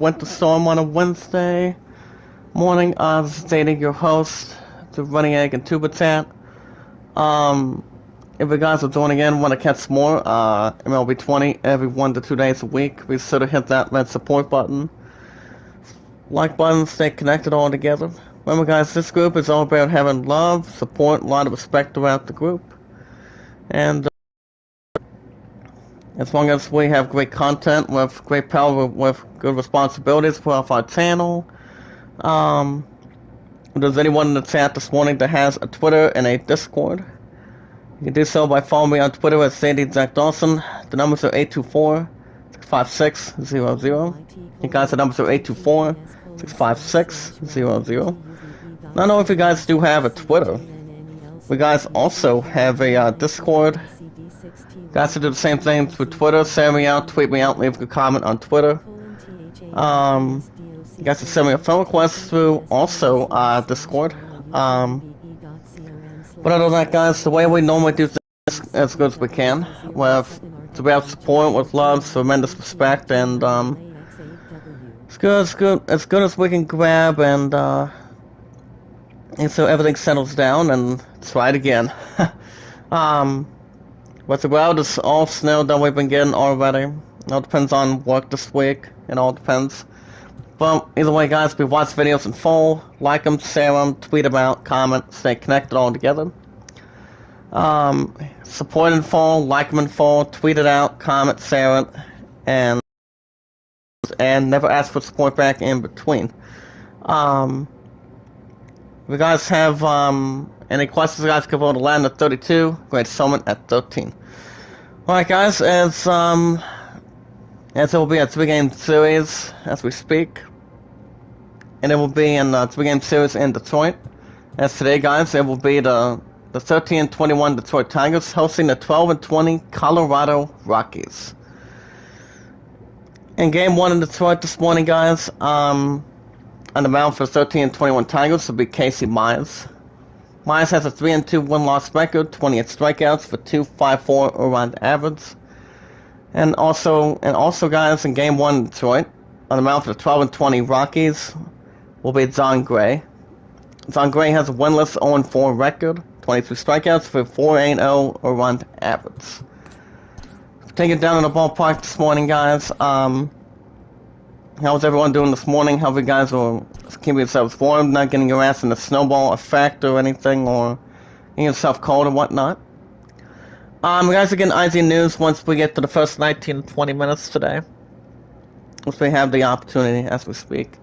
Winter Storm on a Wednesday morning. This is Danny, your host, the Running Egg and Tubitat. If you guys are doing again, want to catch more MLB 20 every 1 to 2 days a week, be sure to hit that red support button, like button, stay connected all together. Remember guys, this group is all about having love, support, a lot of respect throughout the group. And as long as we have great content with great power, with good responsibilities for our channel. If there's anyone in the chat this morning that has a Twitter and a Discord, you can do so by following me on Twitter at Sandy Jack Dawson. The numbers are 824-656-00. You guys, the numbers are 824-656-00. I know if you guys do have a Twitter. We guys also have a Discord. You guys can do the same thing through Twitter. Send me out, tweet me out, leave a comment on Twitter. You guys can send me a friend request through also Discord. But other than that, guys, the way we normally do things as good as we can, with throughout support, with love, tremendous respect, and as good as we can grab, and so everything settles down, and try it again. But the world is all snow that we've been getting already. It all depends on work this week. It all depends. But either way, guys, we watch videos in full, like them, share them, tweet them out, comment, stay connected all together. Support in full, like them in full, tweet it out, comment, share it, and never ask for support back in between. If you guys have any questions, guys can vote to land at 32, Great Summit at 13. Alright guys, as it will be a 3-game series as we speak. And it will be in a 3-game series in Detroit. As today guys, it will be the 13-21 Detroit Tigers hosting the 12-20 Colorado Rockies. In game 1 in Detroit this morning guys, on the mound for the 13-21 Tigers will be Casey Myers. Myers has a 3-2 win-loss record, 28 strikeouts for 2.54 around average. And also guys, in game 1 in Detroit, on the mound for the 12-20 Rockies will be John Gray. John Gray has a winless 0-4 record, 22 strikeouts for 4.80 around average. Take it down in the ballpark this morning, guys. How's everyone doing this morning? How you guys are keeping yourselves warm, not getting your ass in the snowball effect or anything, or getting yourself cold or whatnot? You guys are getting IZ news once we get to the first 19 to 20 minutes today. Once we have the opportunity as we speak.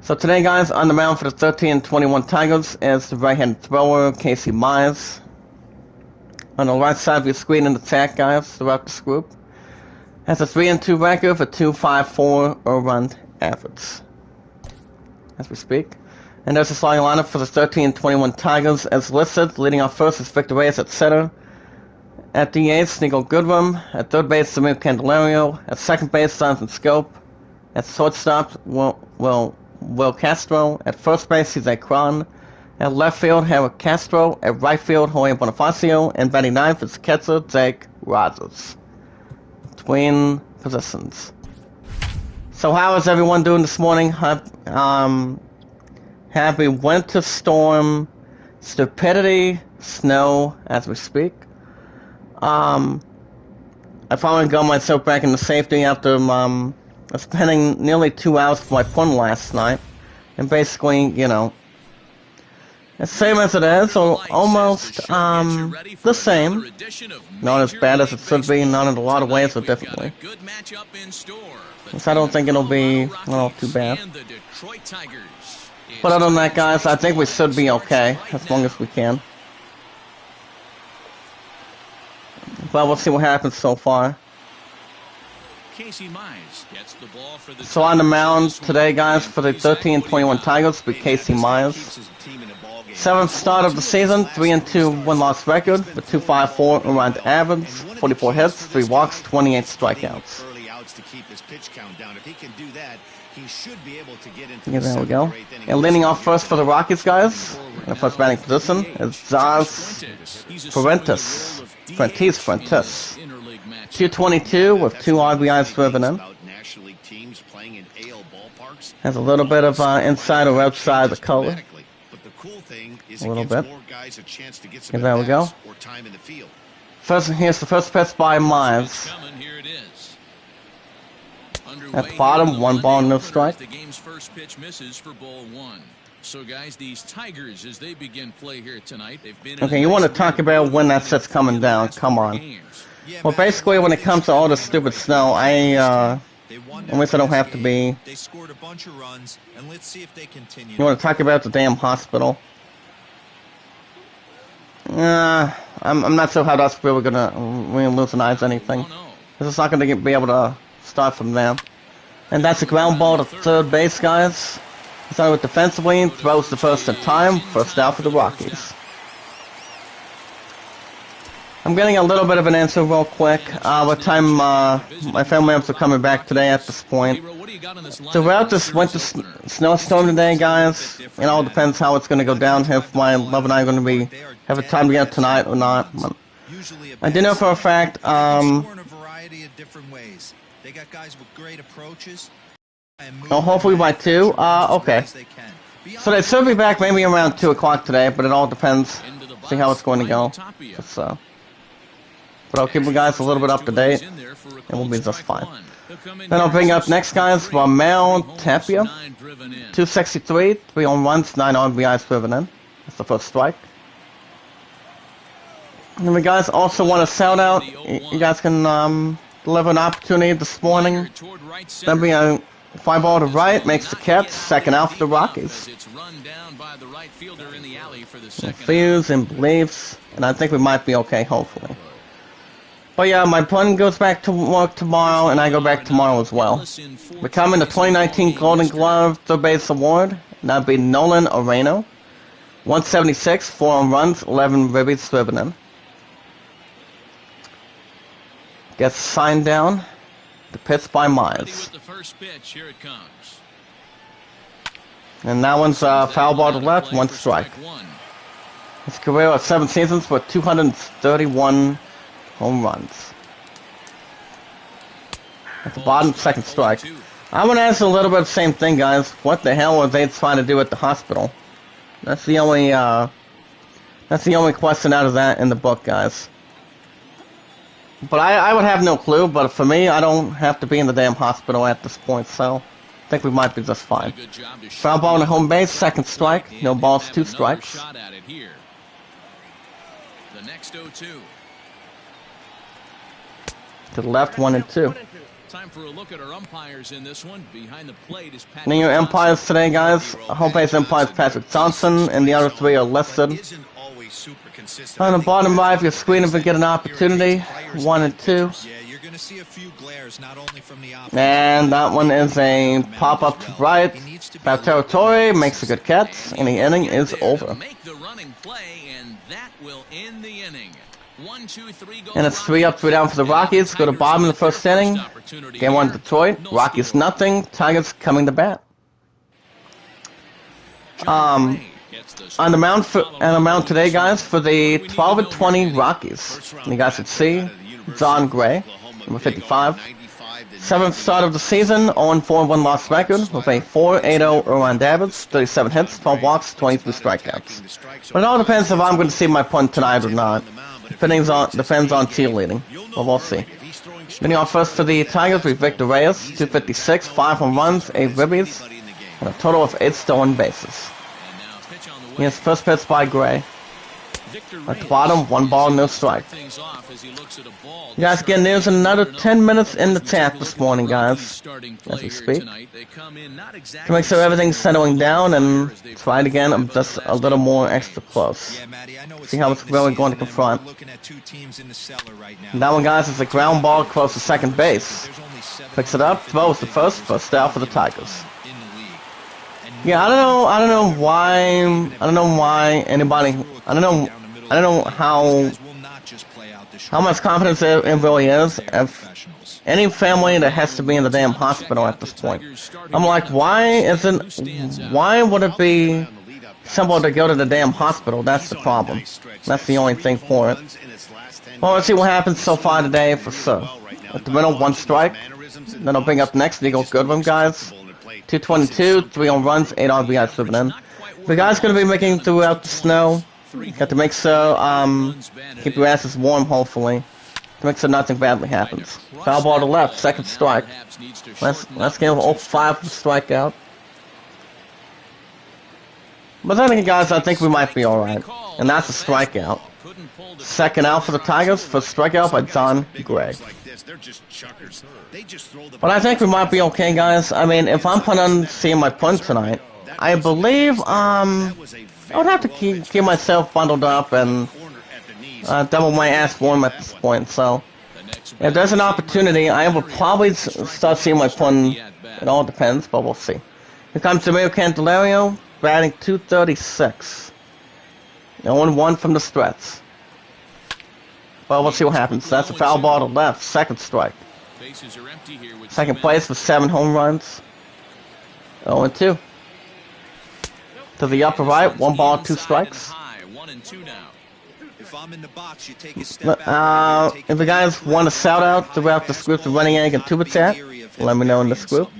So today, guys, on the mound for the 13-21 Tigers is the right-handed thrower, Casey Myers. On the right side of your screen in the chat, guys, throughout this group, has a 3-2 record for 2.54 around average. As we speak. And there's the starting lineup for the 13-21 Tigers as listed. Leading off first is Victor Reyes at center. At DH, Nico Goodrum. At third base, Samir Candelario. At second base, Jonathan Scope. At shortstop, Will Castro. At first base, Cesar Cron. At left field, Harold Castro. At right field, Jorge Bonifacio. And batting ninth is catcher Jake Rogers. Between positions. So how is everyone doing this morning? Happy winter storm, stupidity, snow as we speak. I finally got myself back into safety after spending nearly 2 hours for my fun last night. And basically, you know, the same as it is, or almost the same. Not as bad as it should be, not in a lot of ways, but definitely. So I don't think it'll be too bad. But other than that, guys, I think we should be okay, as long as we can. But we'll see what happens so far. So on the mound today, guys, for the 13-21 Tigers, with Casey Myers. 7th start of the season, 3-2 win-loss record, with 2.54 around average, 44 hits, 3 walks, 28 strikeouts. Yeah, there we go. And leading off first for the Rockies, guys, in the first batting position is Zaz Fuentes. 222 with 2 RBIs driven in. Has a little bit of inside or outside the color. A little bit. And there we go. First, here's the first pitch by Miles. At the bottom, 1 ball, no strike. The game's first pitch misses for ball 1. So guys, these Tigers, as they begin play here tonight, they've been okay, you want to talk about when that set's coming down? Come on. Well, basically, when it comes to all this stupid snow, at least I don't have to be. They scored a bunch of runs, and let's see if they continue. You want to talk about the damn hospital? I'm not sure how that's really gonna loosen anything. This is not gonna be able to start from there. And that's a ground ball to third base, guys. Started with defensively, throws the first in time, first out for the Rockies. I'm getting a little bit of an answer real quick. What time my family members are coming back today at this point. Throughout this winter snowstorm today, guys, it all depends how it's going to go down, if my love and I are going to have a time together tonight or not. I do know for a fact, hopefully by 2. Okay. So they should be back maybe around 2 o'clock today, but it all depends. See how it's going to go. But I'll keep you guys a little bit up to date, and we'll be just fine. Then I'll bring up next guys, Ramel Tapia. 263, 3 home runs, 9 RBIs driven in. That's the first strike. And we guys also want to shout out, you guys can deliver an opportunity this morning. That'll be a 5 ball to right, makes the catch, second out for the Rockies. Fears and beliefs, and I think we might be okay, hopefully. But yeah, my son goes back to work tomorrow, and I go back tomorrow as well. Becoming the 2019 Golden Glove Third Base Award, that'd be Nolan Areno. 176, 4 home runs, 11 ribbies driven in. Gets signed down. The pitch by Miles. And that one's foul ball to left, 1 strike. His career of 7 seasons with 231 home runs. At the bottom, second strike. I want to ask a little bit of the same thing, guys. What the hell were they trying to do at the hospital? That's the only question out of that in the book, guys. But I would have no clue, but for me, I don't have to be in the damn hospital at this point, so I think we might be just fine. Foul ball on the home base, second strike. No balls, 2 strikes. The next 0-2. To the left, 1 and 2. Time for a look at our umpires in this one. Behind the plate is Patrick. New umpires today, guys. Home base umpire is Patrick Johnson, and the other 3 are listed on the bottom right of your screen. If we get an opportunity, 1 and 2. And that one is a pop up to right. Foul territory, makes a good catch, and the inning is over. Make the running play, and that will end the inning. 1, 2, 3, go. And it's 3 up, 3 down for the Rockies. Go to bottom of the first inning. Game 1 Detroit. Rockies nothing. Tigers coming to bat. On the mound today, guys, for the 12 and 20 Rockies. And you guys should see John Gray, number 55. 7th start of the season, 0-4, 1 loss record with a 4.80 around average, 37 hits, 12 walks, 23 strikeouts. But it all depends if I'm going to see my punt tonight or not. Depends on cheerleading. Well, we'll see. Beginning off first for the Tigers with Victor Reyes, 256, 5 home runs, 8 ribbies, and a total of 8 stolen bases. Here's first pitch by Gray. At the bottom, 1 ball, no strike. You guys get news in another 10 minutes in the chat this morning, guys, as we speak. To make sure everything's settling down and try it again, I'm just a little more extra close. See how it's really going to confront. And that one, guys, is a ground ball close to second base. Picks it up, throws the first out for the Tigers. Yeah, I don't know why anybody, I don't know how much confidence it really is if any family that has to be in the damn hospital at this point. I'm like, why would it be simple to go to the damn hospital? That's the problem. That's the only thing for it. Well, let's see what happens so far today for sure. At the middle, 1 strike. Then I'll bring up next Eagle Goodwin, guys. 222, 3 home runs, 8 RBIs driven in. The guy's gonna be making throughout the snow. Got to make so keep your asses warm, hopefully, to make sure nothing badly happens. Foul ball to left, second strike. Let's get 0-5 strikeout. But then again, guys, I think we might be alright. And that's a strikeout. Second out for the Tigers for strikeout by John Gray. But I think we might be okay, guys. I mean, if I'm planning on seeing my punt tonight, I believe, I would have to keep myself bundled up and double my ass warm at this point. So, if there's an opportunity, I will probably start seeing my punt. It all depends, but we'll see. Here comes Jamil Candelario, batting 236. 0-1 from the stretch. Well, we'll see what happens. That's a foul ball to left, second strike. Second place with 7 home runs. 0-2. To the upper right, 1 ball, 2 strikes. If the guys want a shout out throughout this group of Running Egg and Tuba Chat, let me know in this group.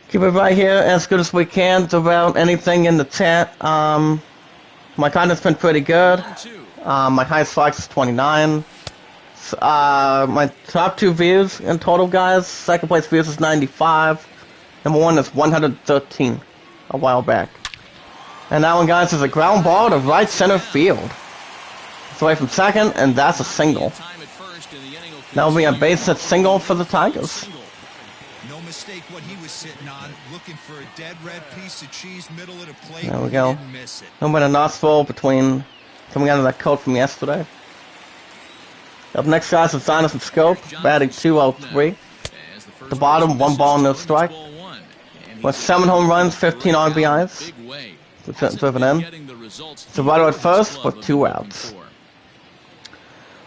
Keep it right here as good as we can throughout anything in the chat. My content's been pretty good. My highest likes is 29. My top 2 views in total, guys. Second place views is 95. Number 1 is 113 a while back. And that one, guys, is a ground ball to right center field. It's away from second, and that's a single. That will be a base hit single for the Tigers. No mistake what he was sitting on, looking for a dead red piece of cheese middle of the plate. There we go. No bit of nostril between coming out of that coat from yesterday. Up next, guys, is Jonathan Scope, batting 203. The bottom, 1 ball, no strike. With 7 home runs, 15 RBIs. Driven in. So right at first with 2 outs.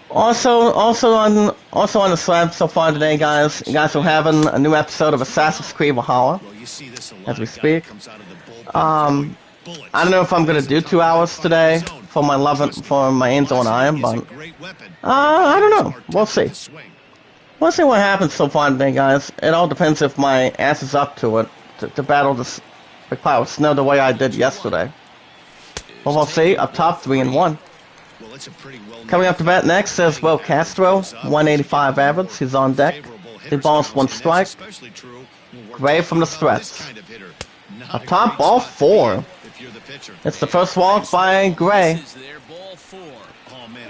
Also on the slab so far today, guys. You guys are having a new episode of Assassin's Creed Valhalla as we speak. I don't know if I'm gonna do 2 hours today for my Angel and Iron, but I don't know. We'll see. We'll see what happens so far today, guys. It all depends if my ass is up to it to battle this big pile of snow the way I did yesterday. Well, we'll see. Up top, 3-1. Coming up to bat next is Will Castro, 185 average. He's on deck. He balls 1 strike. Gray from the stretch. Up top, ball 4. It's the first walk by Gray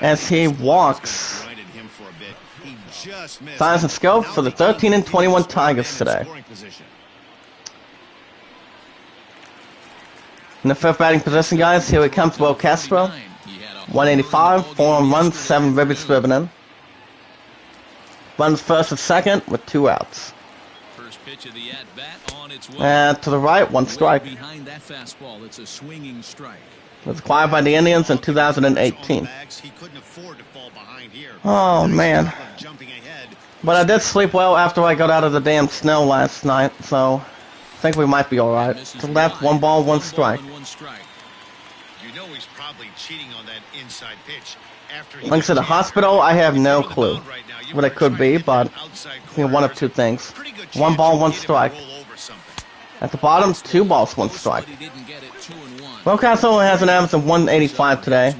as he walks. Signs and scope for the 13-21 Tigers today. In the 5th batting position, guys, here he comes, Will Castro. 185, 4 home runs, 7 ribbies driven in. Runs first and second with 2 outs. And to the right, 1 strike. It was acquired by the Indians in 2018. Oh, man. But I did sleep well after I got out of the damn snow last night, so I think we might be alright. To the left, 1 ball, 1 strike. You know he's probably cheating on that inside pitch after he Links to the hospital, I have no clue what it could be, but one of 2 things. 1 ball, 1 strike. At the bottom, 2 balls, 1 strike. Will Castro has an average of 185 today.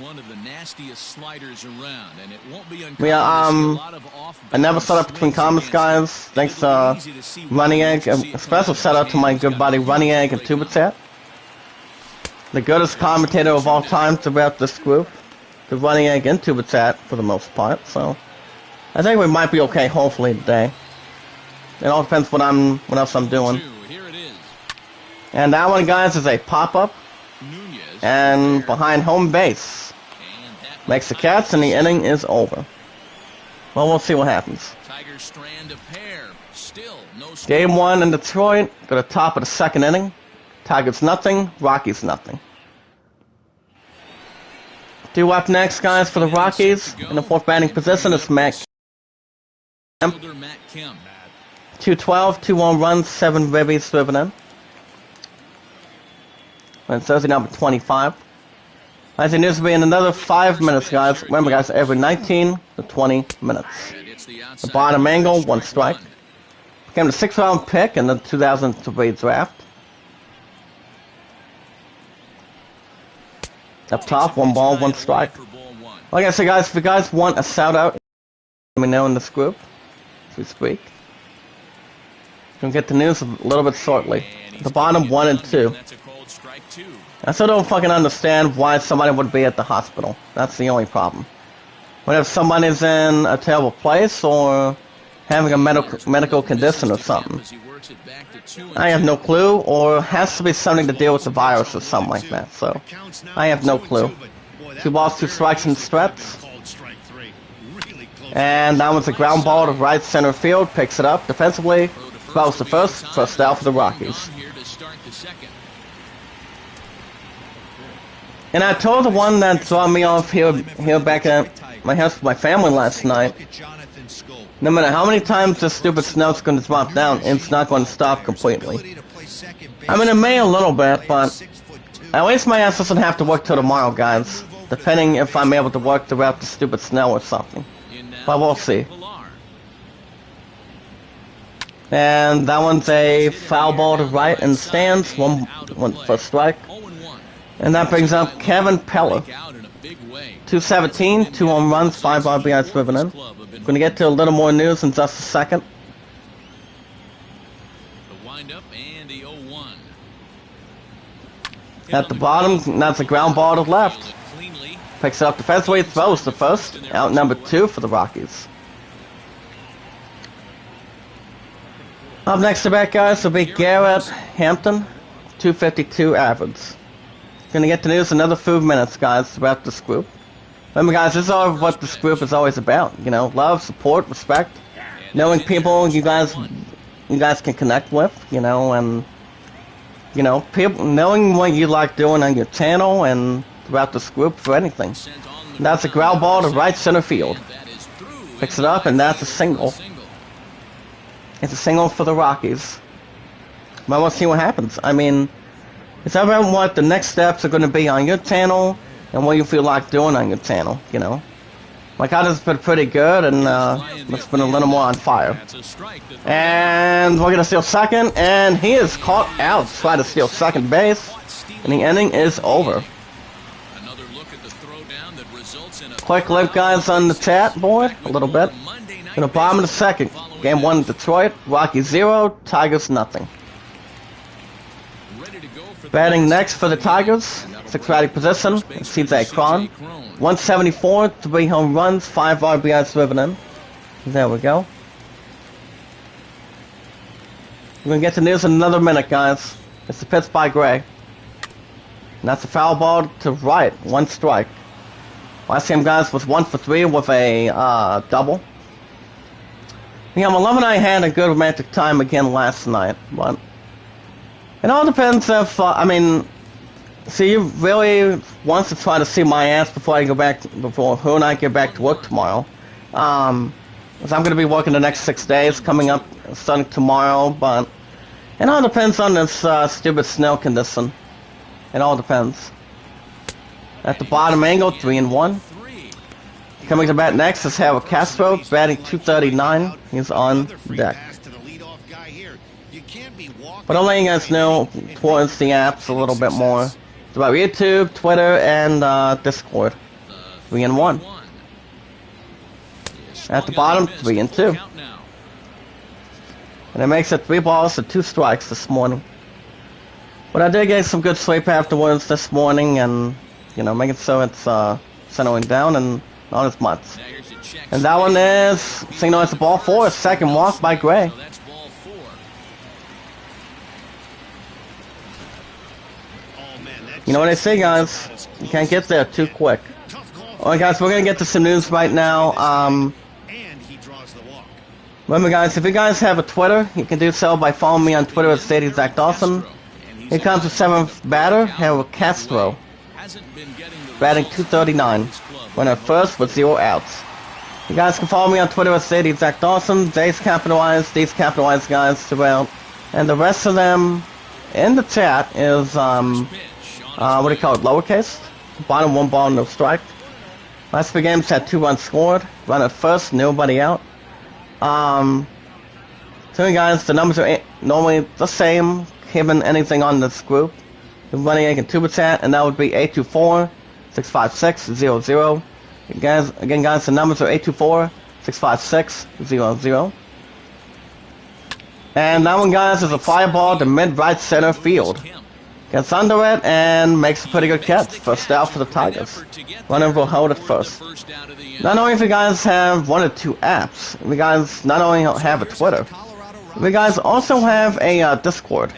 I never set up between comments, guys. Thanks to Running Egg. A special shout out to my good buddy Running Egg and Tuba Chat. The goodest commentator of all time throughout this group. The Running Egg and Tuba Chat for the most part. So I think we might be okay, hopefully, today. It all depends what else I'm doing. And that one, guys, is a pop-up. And behind home base. Makes the catch, and the inning is over. Well, we'll see what happens. Game 1 in Detroit. Go to the top of the 2nd inning. Tigers nothing, Rockies nothing. 2 up next, guys, for the Rockies. In the 4th batting position is Matt Kemp. 212, 2 home runs, 7 ribbies driven in. And Thursday number 25. As it needs to be in another 5 minutes, guys. Remember, guys, every 19 to 20 minutes. That's the The outside bottom corner, angle, 1 strike. one. Became the 6th round pick in the 2003 draft. Up top, 1 ball, 1 strike. For ball one. Like I said, guys, if you guys want a shout out, let me know in this group as we speak. Gonna get the news a little bit shortly. The bottom 1 and 2. That's a cold strike two. I still don't fucking understand why somebody would be at the hospital. That's the only problem. What if somebody's in a terrible place or having a medical condition or something? I have no clue, or has to be something to deal with the virus or something like that, so I have no clue. 2 balls, 2 strikes and threats. And that was a ground ball to right center field, picks it up defensively. Throws the first out for the Rockies. And I told the one that dropped me off here back at my house with my family last night, no matter how many times this stupid snow's going to drop down, it's not going to stop completely. I mean, it may a little bit, but at least my ass doesn't have to work till tomorrow, guys. Depending if I'm able to work throughout the stupid snow or something. But we'll see. And that one's a foul ball to right in the stands, one for a strike. And that brings up Kevin Peller. 217, 2 home runs, 5 RBIs driven in. Gonna get to a little more news in just a second. The windup and the 0-1. At the bottom, that's a ground ball to left. Picks it up defensively, throws the first. Out number 2 for the Rockies. Up next to bat, guys, will be Garrett Hampton, 252 average. Gonna get to news in another few minutes, guys, about this group. Remember, guys, this is all what this group is always about. You know, love, support, respect, knowing people you guys can connect with. You know, and you know, people knowing what you like doing on your channel and throughout this group for anything. And that's a ground ball to right center field. Picks it up, and that's a single. It's a single for the Rockies. But we'll see what happens. I mean, it's about what the next steps are going to be on your channel and what you feel like doing on your channel, you know. Like, I just been pretty good, and it's been a little more on fire. And we're going to steal second, and he is caught out. Try to steal second base, and the inning is over. Quick look, guys, on the chat board, a little bit. In the bottom of the second, game 1 Detroit, Rockies 0, Tigers nothing. Batting next for the Tigers, 6th batting position, CJ Cron. 174, 3 home runs, 5 RBIs driven in. There we go. We're going to get to news in another minute, guys. It's the pitch by Gray. And that's a foul ball to right, 1 strike. Last game, guys, was 1 for 3 with a double. Yeah, Malone and I had a good romantic time again last night, but it all depends if, I mean, see, you really wants to try to see my ass before her and I get back to work tomorrow. Because I'm going to be working the next 6 days coming up, starting tomorrow, but it all depends on this stupid snow condition. It all depends. At the bottom angle, 3-1. Coming to bat next is Harold Castro, batting 239. He's on deck. But I'll let you guys know towards the apps a little bit more. It's about YouTube, Twitter, and Discord. 3-1. At the bottom, 3-2. And it makes it 3 balls to 2 strikes this morning. But I did get some good sleep afterwards this morning, and you know, making so it's settling down and not as much. And that one is signal as a ball 4, a second walk by Gray. You know what I say, guys? You can't get there too quick. Alright, guys, we're gonna get to some news right now. Remember, guys, if you guys have a Twitter, you can do so by following me on Twitter at StadiesZachDawson. Here comes the 7th batter, Harold Castro, batting 239. Went at first with 0 outs. You guys can follow me on Twitter at StadiesZachDawson. J's capitalized, D's capitalized, guys, throughout. And the rest of them in the chat is, what do you call it, lowercase? Bottom 1 ball, no strike. Last 3 games had 2 runs scored. Run at first, nobody out. So you guys, the numbers are normally the same, given anything on this group. The running egg and tuba chat, and that would be 824-656-00. Again, guys, the numbers are 824-656-00. And that one, guys, is a fly ball to mid-right center field. Gets under it and makes a pretty good catch. First out for the Tigers. Runner will hold it first. Not only if you guys have one or two apps, you guys not only have a Twitter, you guys also have a Discord.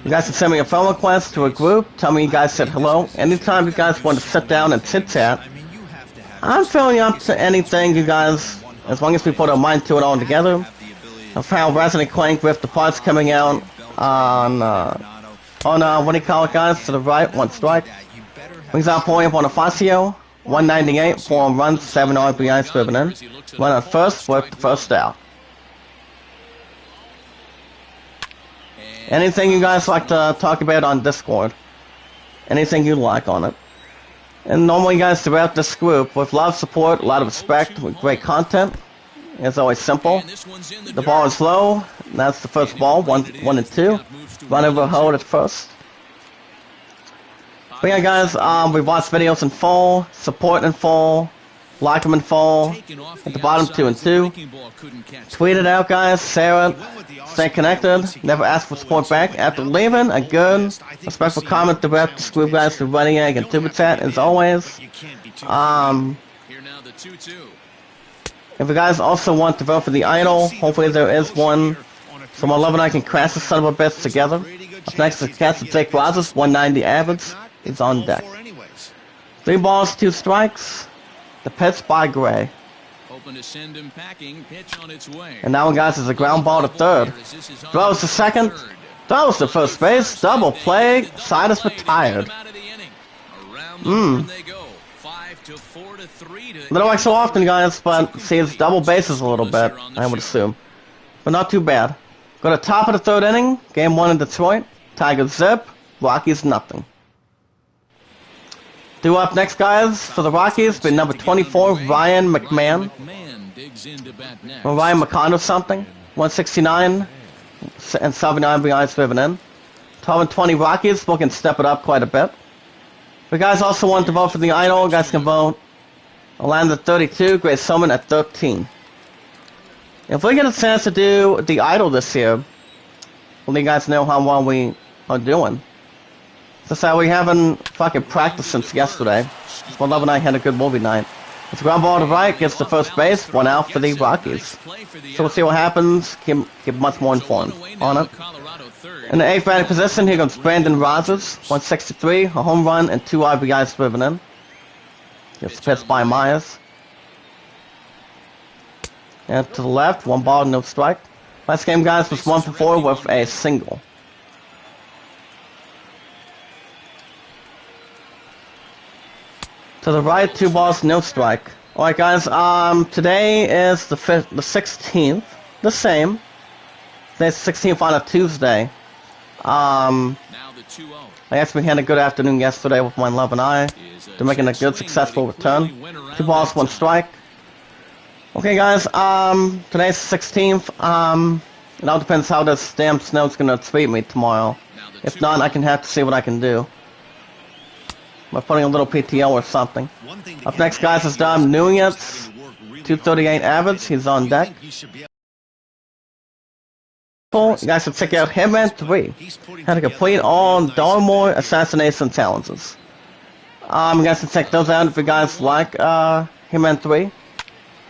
You guys can send me a phone request to a group, tell me you guys said hello. Anytime you guys want to sit down and chit-chat, I'm filling up to anything, you guys, as long as we put our mind to it all together. Of how Resident Clank with the parts coming out on what do you call it, guys, to the right, one strike. Brings out point up on a Facio, 198, 4 home runs, 7 RBIs driven in. Run at first with the first out. Anything you guys like to talk about on Discord? Anything you like on it? And normally, guys, throughout this group, with a lot of support, a lot of respect, with great content, it's always simple. The ball is low. That's the first ball, 1 and 2. Run over, hold at first. But yeah, guys, we watch videos in full, support in full, like them in full. At the bottom, 2 and 2. Tweet it out, guys. Share it. Stay connected. Never ask for support back. After leaving, a good, respectful comment throughout the group, guys, to Running Egg and Tuba Chat, as always. If you guys also want to vote for the idol, hopefully there is one, so my love and I can crash the son of a bitch together. Up next is Cats of Jake Rogers, 190 average. He's on deck. 3 balls, 2 strikes. The pitch by Gray. And that one, guys, is a ground ball to third. Throws to second. Throws to first base. Double play. Side is retired. Little like so often, guys, but sees double bases a little bit, I would assume. But not too bad. Go to top of the 3rd inning. Game 1 in Detroit. Tigers zip. Rockies nothing. Due up next, guys, for the Rockies, be number 24, Ryan McMahon. Or Ryan McConnell something. 169 and 79 RBIs driven in. 12 and 20 Rockies, we can step it up quite a bit. If you guys also want to vote for the idol, you guys can vote Orlando at 32, Grace Summon at 13. If we get a chance to do the idol this year, we'll let you guys know how well we are doing. Since we haven't fucking practiced since yesterday. My love and I had a good movie night. It's a ground ball to right, gets to first base, 1 out for the Rockies. So we'll see what happens, keep much more informed on it. In the 8th batting position, here comes Brandon Rogers, 163, a home run and 2 RBIs driven in. Gets pitched by Myers. And to the left, 1 ball, no strike. Last game, guys, was 1 for 4 with a single. To the right, 2 balls, no strike. Alright, guys, today is the 16th. The same. Today's the 16th on a Tuesday. I guess we had a good afternoon yesterday with my love and I. They're making a good, successful return. 2 balls, 1 strike. Okay, guys, today's the 16th. It all depends how this damn snow's gonna treat me tomorrow. If not, I can have to see what I can do. By putting a little PTO or something. Up next, guys, is Dom Nunez. 238 average. He's on deck. You guys should check out him and 3. Had to complete all Darmore assassination challenges. You guys can check those out if you guys like him and 3. You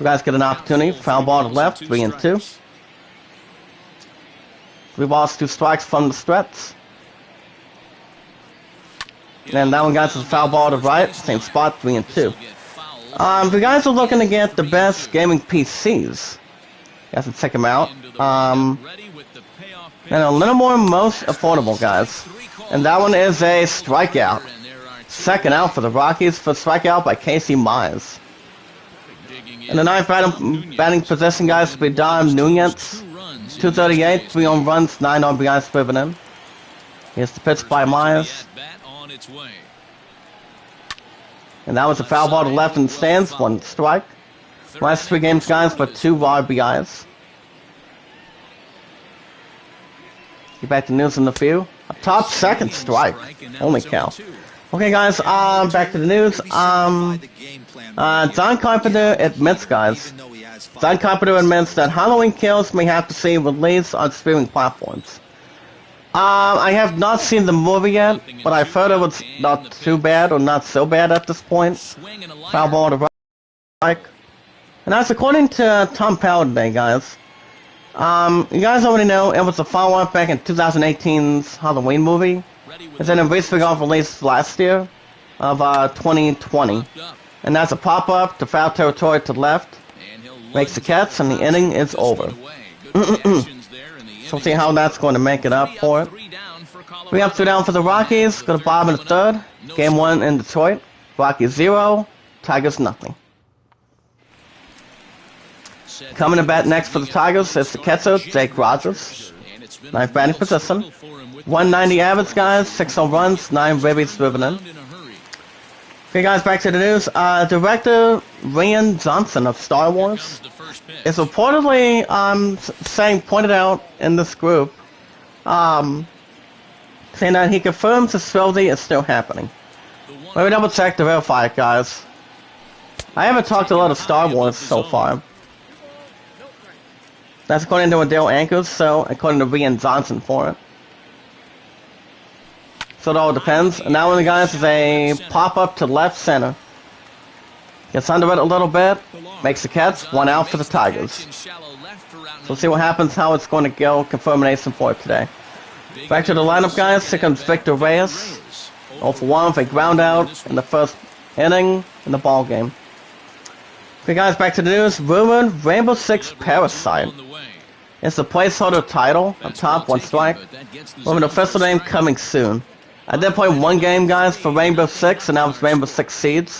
guys get an opportunity. Foul ball to left. 3 and 2. 3 balls, 2 strikes from the stretch. And that one, guys, is a foul ball to right, same spot, 3 and 2. If you guys are looking to get the best gaming PCs, you guys can check them out. And a little more most affordable, guys. And that one is a strikeout. Second out for the Rockies for strikeout by Casey Myers. In the 9th batting position, guys, will be Dom Nunez. 238, 3 home runs, 9 RBIs driven in. Here's the pitch by Myers. And that was a foul ball to left in the stands, 1 strike. Last 3 games, guys, with 2 RBIs. Get back to news in the few. A top second strike. Holy cow. Okay, guys, back to the news. John Carpenter admits, guys. John Carpenter admits that Halloween Kills may have to see released on streaming platforms. I have not seen the movie yet, but I've heard it was not too bad or not so bad at this point. Foul ball to right. And that's according to Tom Powell today, guys. You guys already know it was a follow-up back in 2018's Halloween movie. It's an recently released last year of 2020. And that's a pop-up to foul territory to the left. Makes the catch, and the inning is over. So we'll see how that's going to make it up for it. 3 up, 2 down for the Rockies. Go to bottom of the 3rd. Game 1 in Detroit. Rockies 0, Tigers nothing. Coming to bat next for the Tigers is the catcher, Jake Rogers. 9th batting position. 190 average, guys, 6 home runs, 9 ribbies driven in. Okay, guys, back to the news. Director Rian Johnson of Star Wars is reportedly pointed out in this group, saying that he confirms the trilogy is still happening. Let me double check to verify it, guys. I haven't talked a lot of Star Wars so far. That's according to Adele Anchors, so according to Rian Johnson for it. So it all depends. And that one, guys, is a pop-up to left center. Gets under it a little bit. Makes the catch. 1 out for the Tigers. So we'll see what happens, how it's going to go. Confirmation for it today. Back to the lineup, guys. Here comes Victor Reyes. 0 for 1 for a ground out in the first inning in the ball game. Okay, guys, back to the news. Rumored Rainbow Six Parasite. It's the placeholder title on top, 1 strike. With an official name coming soon. I did play 1 game, guys, for Rainbow Six, and that was Rainbow Six Siege.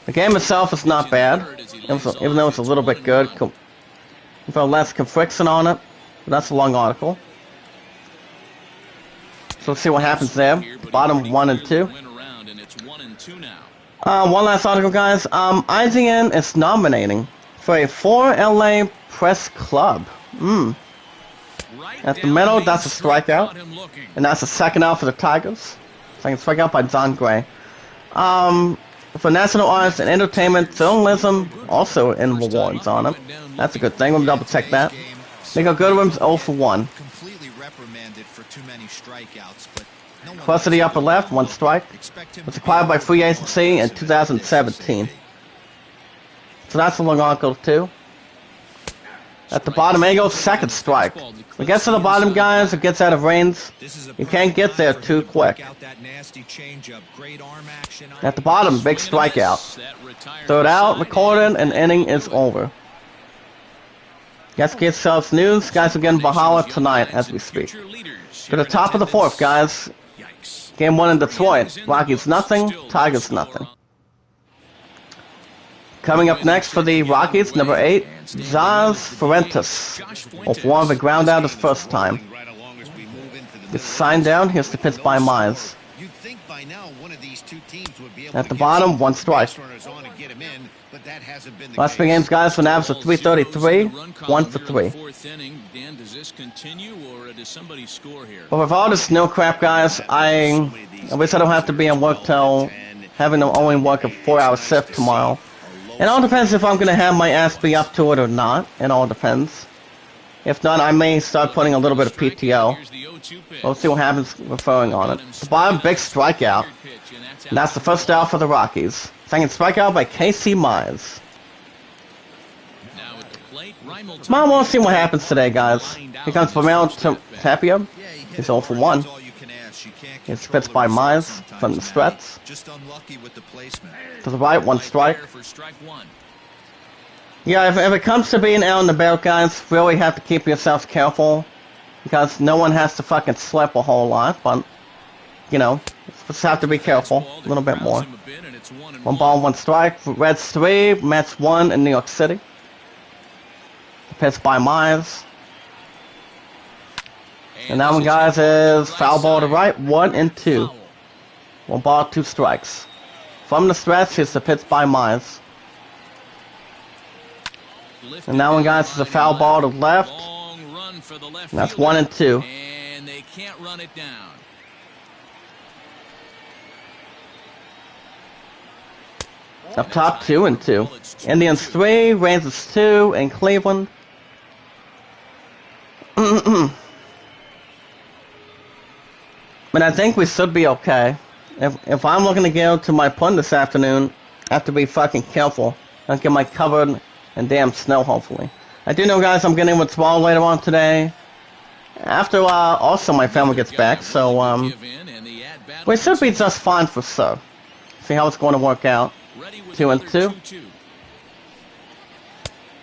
The game itself is not bad, even though it's a little bit good. With less confliction on it, but that's a long article. So let's see what happens there. Bottom 1 and 2. One last article, guys. IGN is nominating for a 4 LA Press Club. At the middle, that's a strikeout. And that's a second out for the Tigers. Second strikeout by John Gray. For National Arts and Entertainment Journalism, also in rewards on it. That's a good thing. We'll double check that. Nico Goodwin's 0 for 1. Plus to the upper left, 1 strike. Was acquired by free agency in 2017. So that's a long article too. At the bottom angle, second strike. When it gets to the bottom, guys, it gets out of range. You can't get there too quick. At the bottom, big strikeout. Throw it out, recorded, and inning is over. Guys, get yourselves news. Guys, are getting Valhalla tonight as we speak. To the top of the 4th, guys. Game 1 in Detroit. Rockies nothing, Tigers nothing. Coming up next for the Rockies, number 8, Zaz Fuentes. 0 for 1 of a ground out his first time. Gets signed down, here's the pitch by Mize. At the bottom, 1 strike. Last 3 games, guys, for Navs of 333, 1 for 3. But with all this snow crap, guys, I wish I don't have to be in work till having to only work a 4-hour shift tomorrow. It all depends if I'm going to have my ass be up to it or not. It all depends. If not, I may start putting a little bit of PTO. We'll see what happens with throwing on it. The bottom, big strikeout. And that's the first out for the Rockies. Second strikeout by Casey Mize. Come on, we'll see what happens today, guys. Here comes Pamela Tapia. He's 0 for 1. He's pitched by Mize from the stretch. To the right, 1 strike. Yeah, if it comes to being out in the belt, guys, really have to keep yourselves careful. Because no one has to fucking slip a whole lot, but, you know, just have to be careful a little bit more. 1 ball, 1 strike. Reds 3, Mets 1 in New York City. Pitched by Mize. And that one, guys, is foul ball to right, 1 and 2. 1 ball, 2 strikes. From the stretch, here's the pitch by Mize. And that one, guys, is a foul ball to left. And that's 1-2. And they can't run it down. Up top, 2-2. Indians 3, Rangers 2, and Cleveland. But I think we should be okay. If I'm looking to go to my pun this afternoon, I have to be fucking careful. Don't get my covered in damn snow, hopefully. I do know, guys, I'm getting withdrawal later on today. After, also my family gets back, so, we should be just fine for sure. See how it's going to work out. 2-2.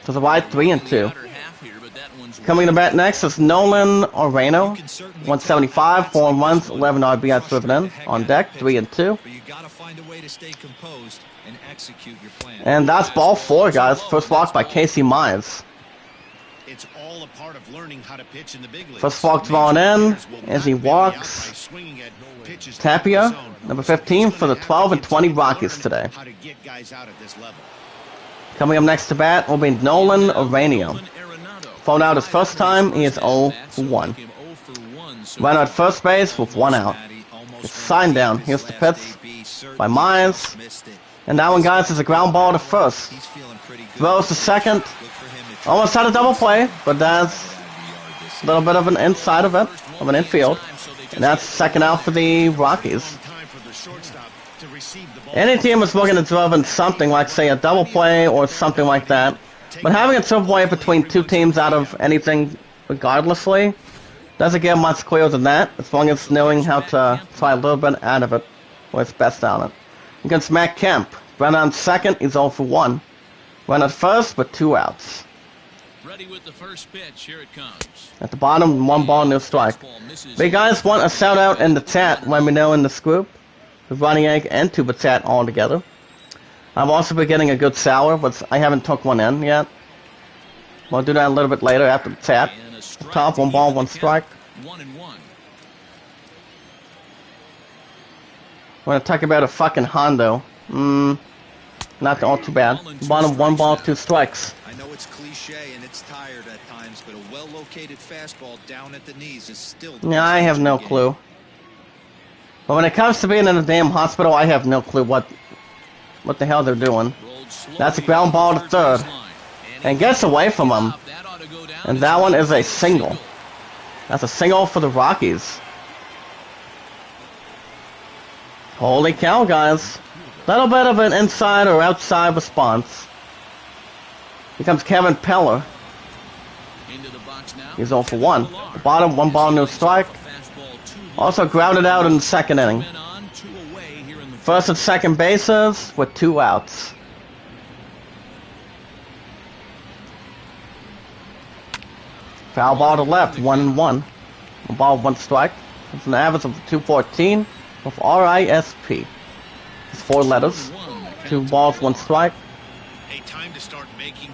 To the right, 3-2. Coming to bat next is Nolan Orano. 175, 4 runs, 11 RBIs driven in. On deck, 3-2. And that's ball 4, guys. First walk by Casey Myers. It's all a part of learning how to pitch in the big leagues. First walk drawn in as he walks. Tapia, number 15 for the 12-20 Rockies today. Coming up next to bat will be Nolan Orano. Phoned out his first time, he is 0-1. Ran at first base with 1 out. It's signed down. Here's the pitch by Myers. And that one, guys, is a ground ball to first. Throws to second. Almost had a double play, but that's a little bit of an inside of it, of an infield. And that's second out for the Rockies. Any team is looking to drive in something like, say, a double play or something like that. But having a triple play between two teams out of anything regardlessly doesn't get much clearer than that, as long as knowing how to try a little bit out of it, or its best on it. Against Matt Kemp, run on second, he's 0-1. Run at first with 2 outs. Ready with the first pitch. Here it comes. At the bottom, 1 ball, no strike. If you guys want a shout out in the chat, let me know in this group. With Running Egg and Tuba Chat all together. I've also been getting a good sour, but I haven't took one in yet. We'll do that a little bit later after the chat. Top, 1 ball, 1 strike. 1-1. We're gonna talk about a fucking Hondo. Not all too bad. Bottom, 1 ball, 2 strikes. I know it's cliche and it's tired at times, but a well-located fastball down at the knees is still... Yeah, I have no clue. But when it comes to being in a damn hospital, I have no clue what the hell they're doing. That's a ground ball to third. And gets away from him. And that one is a single. That's a single for the Rockies. Holy cow, guys. Little bit of an inside or outside response. Here comes Kevin Peller. He's 0-1. Bottom, 1 ball, no strike. Also grounded out in the second inning. First and second bases with 2 outs. Foul ball to left, 1-1. 1 ball, 1 strike. It's an average of 214 with RISP. It's 4 letters. 2 balls, 1 strike.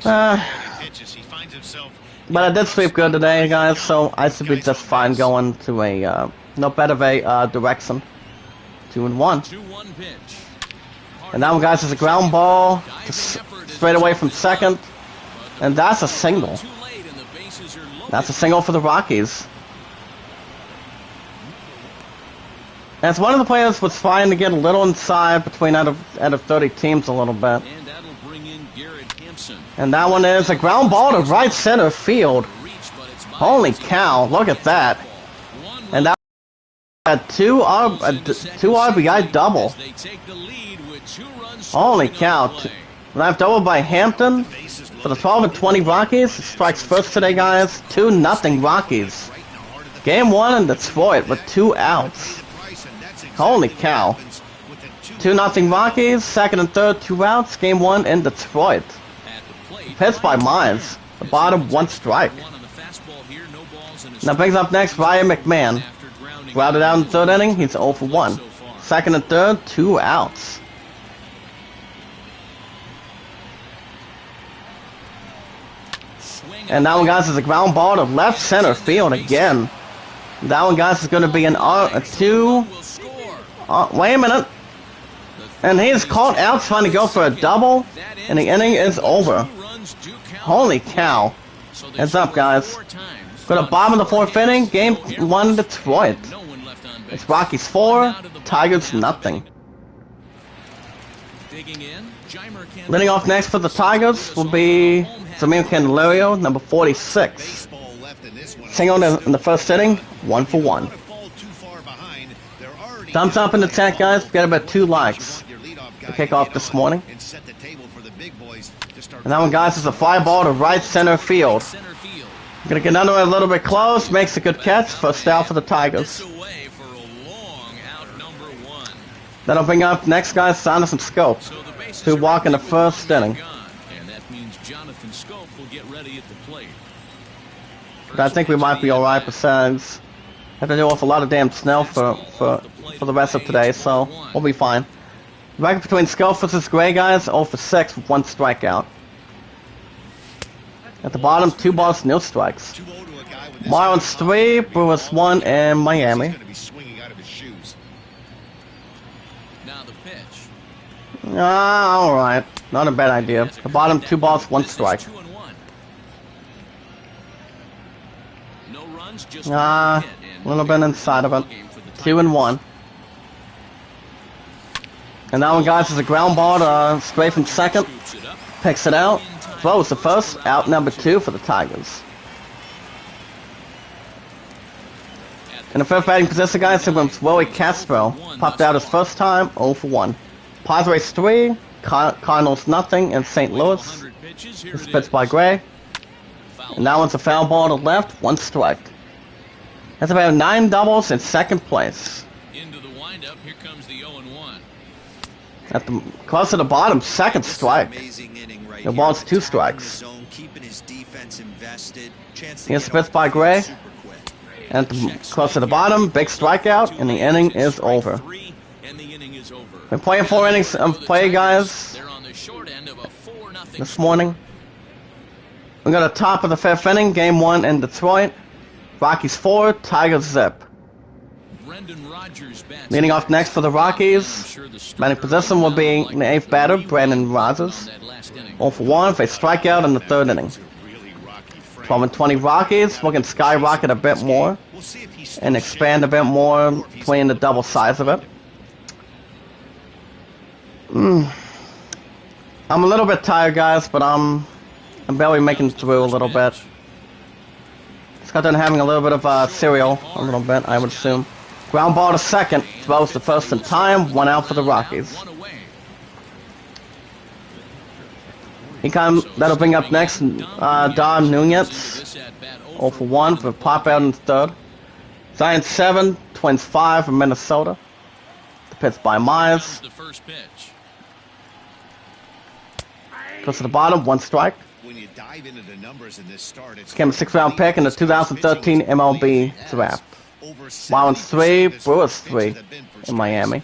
But I did sleep good today, guys, so I should be just fine going to a no bad of a direction. 2-1. And that one, guys, is a ground ball straight away from second. And that's a single. That's a single for the Rockies. And it's one of the players was trying to get a little inside between out of 30 teams a little bit. And that one is a ground ball to right center field. Holy cow, look at that. And that a 2 RBI double. Holy cow. Left double by Hampton for the 12-20 Rockies. Strikes first today, guys. 2-0 Rockies. Game 1 in Detroit with 2 outs. Holy cow. 2-0 Rockies. Second and third, 2 outs. Game 1 in Detroit. Pitched by Myers. The bottom, 1 strike. Now brings up next Ryan McMahon. Grounded out in the third inning. He's 0-1. Second and third, 2 outs. And that one, guys, is a ground ball to left center field again. That one, guys, is going to be an R2. Wait a minute. And he's caught out trying to go for a double. And the inning is over. Holy cow. So they've Heads up, scored guys. 4 times. Go to bottom of the 4th inning. Game 1, Detroit. No one left on base. It's Rockies 4, Tigers nothing. Digging in, Jeimer Candelario. Leading off next for the Tigers will be Samir Candelario, number 46. Baseball left in this one. Single in the first inning, 1 for 1. Don't fall too far behind. They're already Thumbs up in the chat, guys. We got about 2 likes. Your leadoff guy to kick off get this on morning. and set the table for the big boys to start. And that one, guys, is a fly ball to right center field. Center field. Gonna get under it a little bit close. Makes a good catch. First out for the Tigers. This away for a long out number 1. That'll bring up next, guys, Sanderson Scope, So the bases who are walk in the empty with one first man inning. gone, and that means Jonathan Scope will get ready at the plate. But I think we might be alright besides. Have to deal with a lot of damn snow for the rest of today, so we'll be fine. Record between Scope versus Gray, guys, 0 for 6 with 1 strikeout. At the bottom, 2 balls, no strikes. 2-0 to a guy with this Marlins 3, Brewers 1, and He's Miami. going to be swinging out of his shoes. Now the pitch. Ah, alright. Not a bad idea. The bottom, 2 balls, 1 This is strike. 2-1. No runs, just Ah, one hit, and a little bit inside of it. game for the 2 and 1. And that one, guys, is a ground ball to straight from second. Scoops it up. Picks it out. Throws the first. Out number 2 for the Tigers. In the fifth batting position, guys, it was Willie Castro. Popped out his first time, 0 for 1. Padres 3, Cardinals nothing, and St. Louis. 100 pitches. Here This it pitch is. by Gray. Foul. And that one's a foul ball to left, 1 strike. That's about 9 doubles in second place. Into the windup. Here comes the 0-1. At the close to the bottom, second strike. Amazing inning right The here. ball's 2 Attacking strikes. the zone, keeping his defense invested. Chance to Here's get pitch off by the Gray. field super quick. And at the close to the bottom, big strikeout, and the inning is over. 3, and the inning is over. Been playing 4 innings of play, guys, They're on the short end of a 4-0 this morning. We got a top of the 5th inning, game 1 in Detroit. Rockies 4, Tigers zip. Brendan Rodgers bats. Leading off next for the Rockies. Batting position will be the 8th batter, Brandon Rogers. 0 for 1 for a strikeout in the 3rd inning. Really rocky frame. 12 and 20 Rockies, looking to skyrocket a bit more We'll see if he's and expand a bit more between the double size of it. I'm a little bit tired, guys, but I'm barely making it through a little bit. Just got done having a little bit of cereal, a little bit, I would assume. Ground ball to second, throws the first in time, 1 out for the Rockies. That'll bring up next, Don Nunez, 0 for 1 for pop out in the 3rd. Giants 7, Twins 5 from Minnesota. The pitch by Myers. The first pitch. Goes to the bottom, 1 strike. when you dive into the numbers in this start, it's Became a 6th round pick in the 2013 MLB draft. Marlins 3, Brewers 3 in Miami.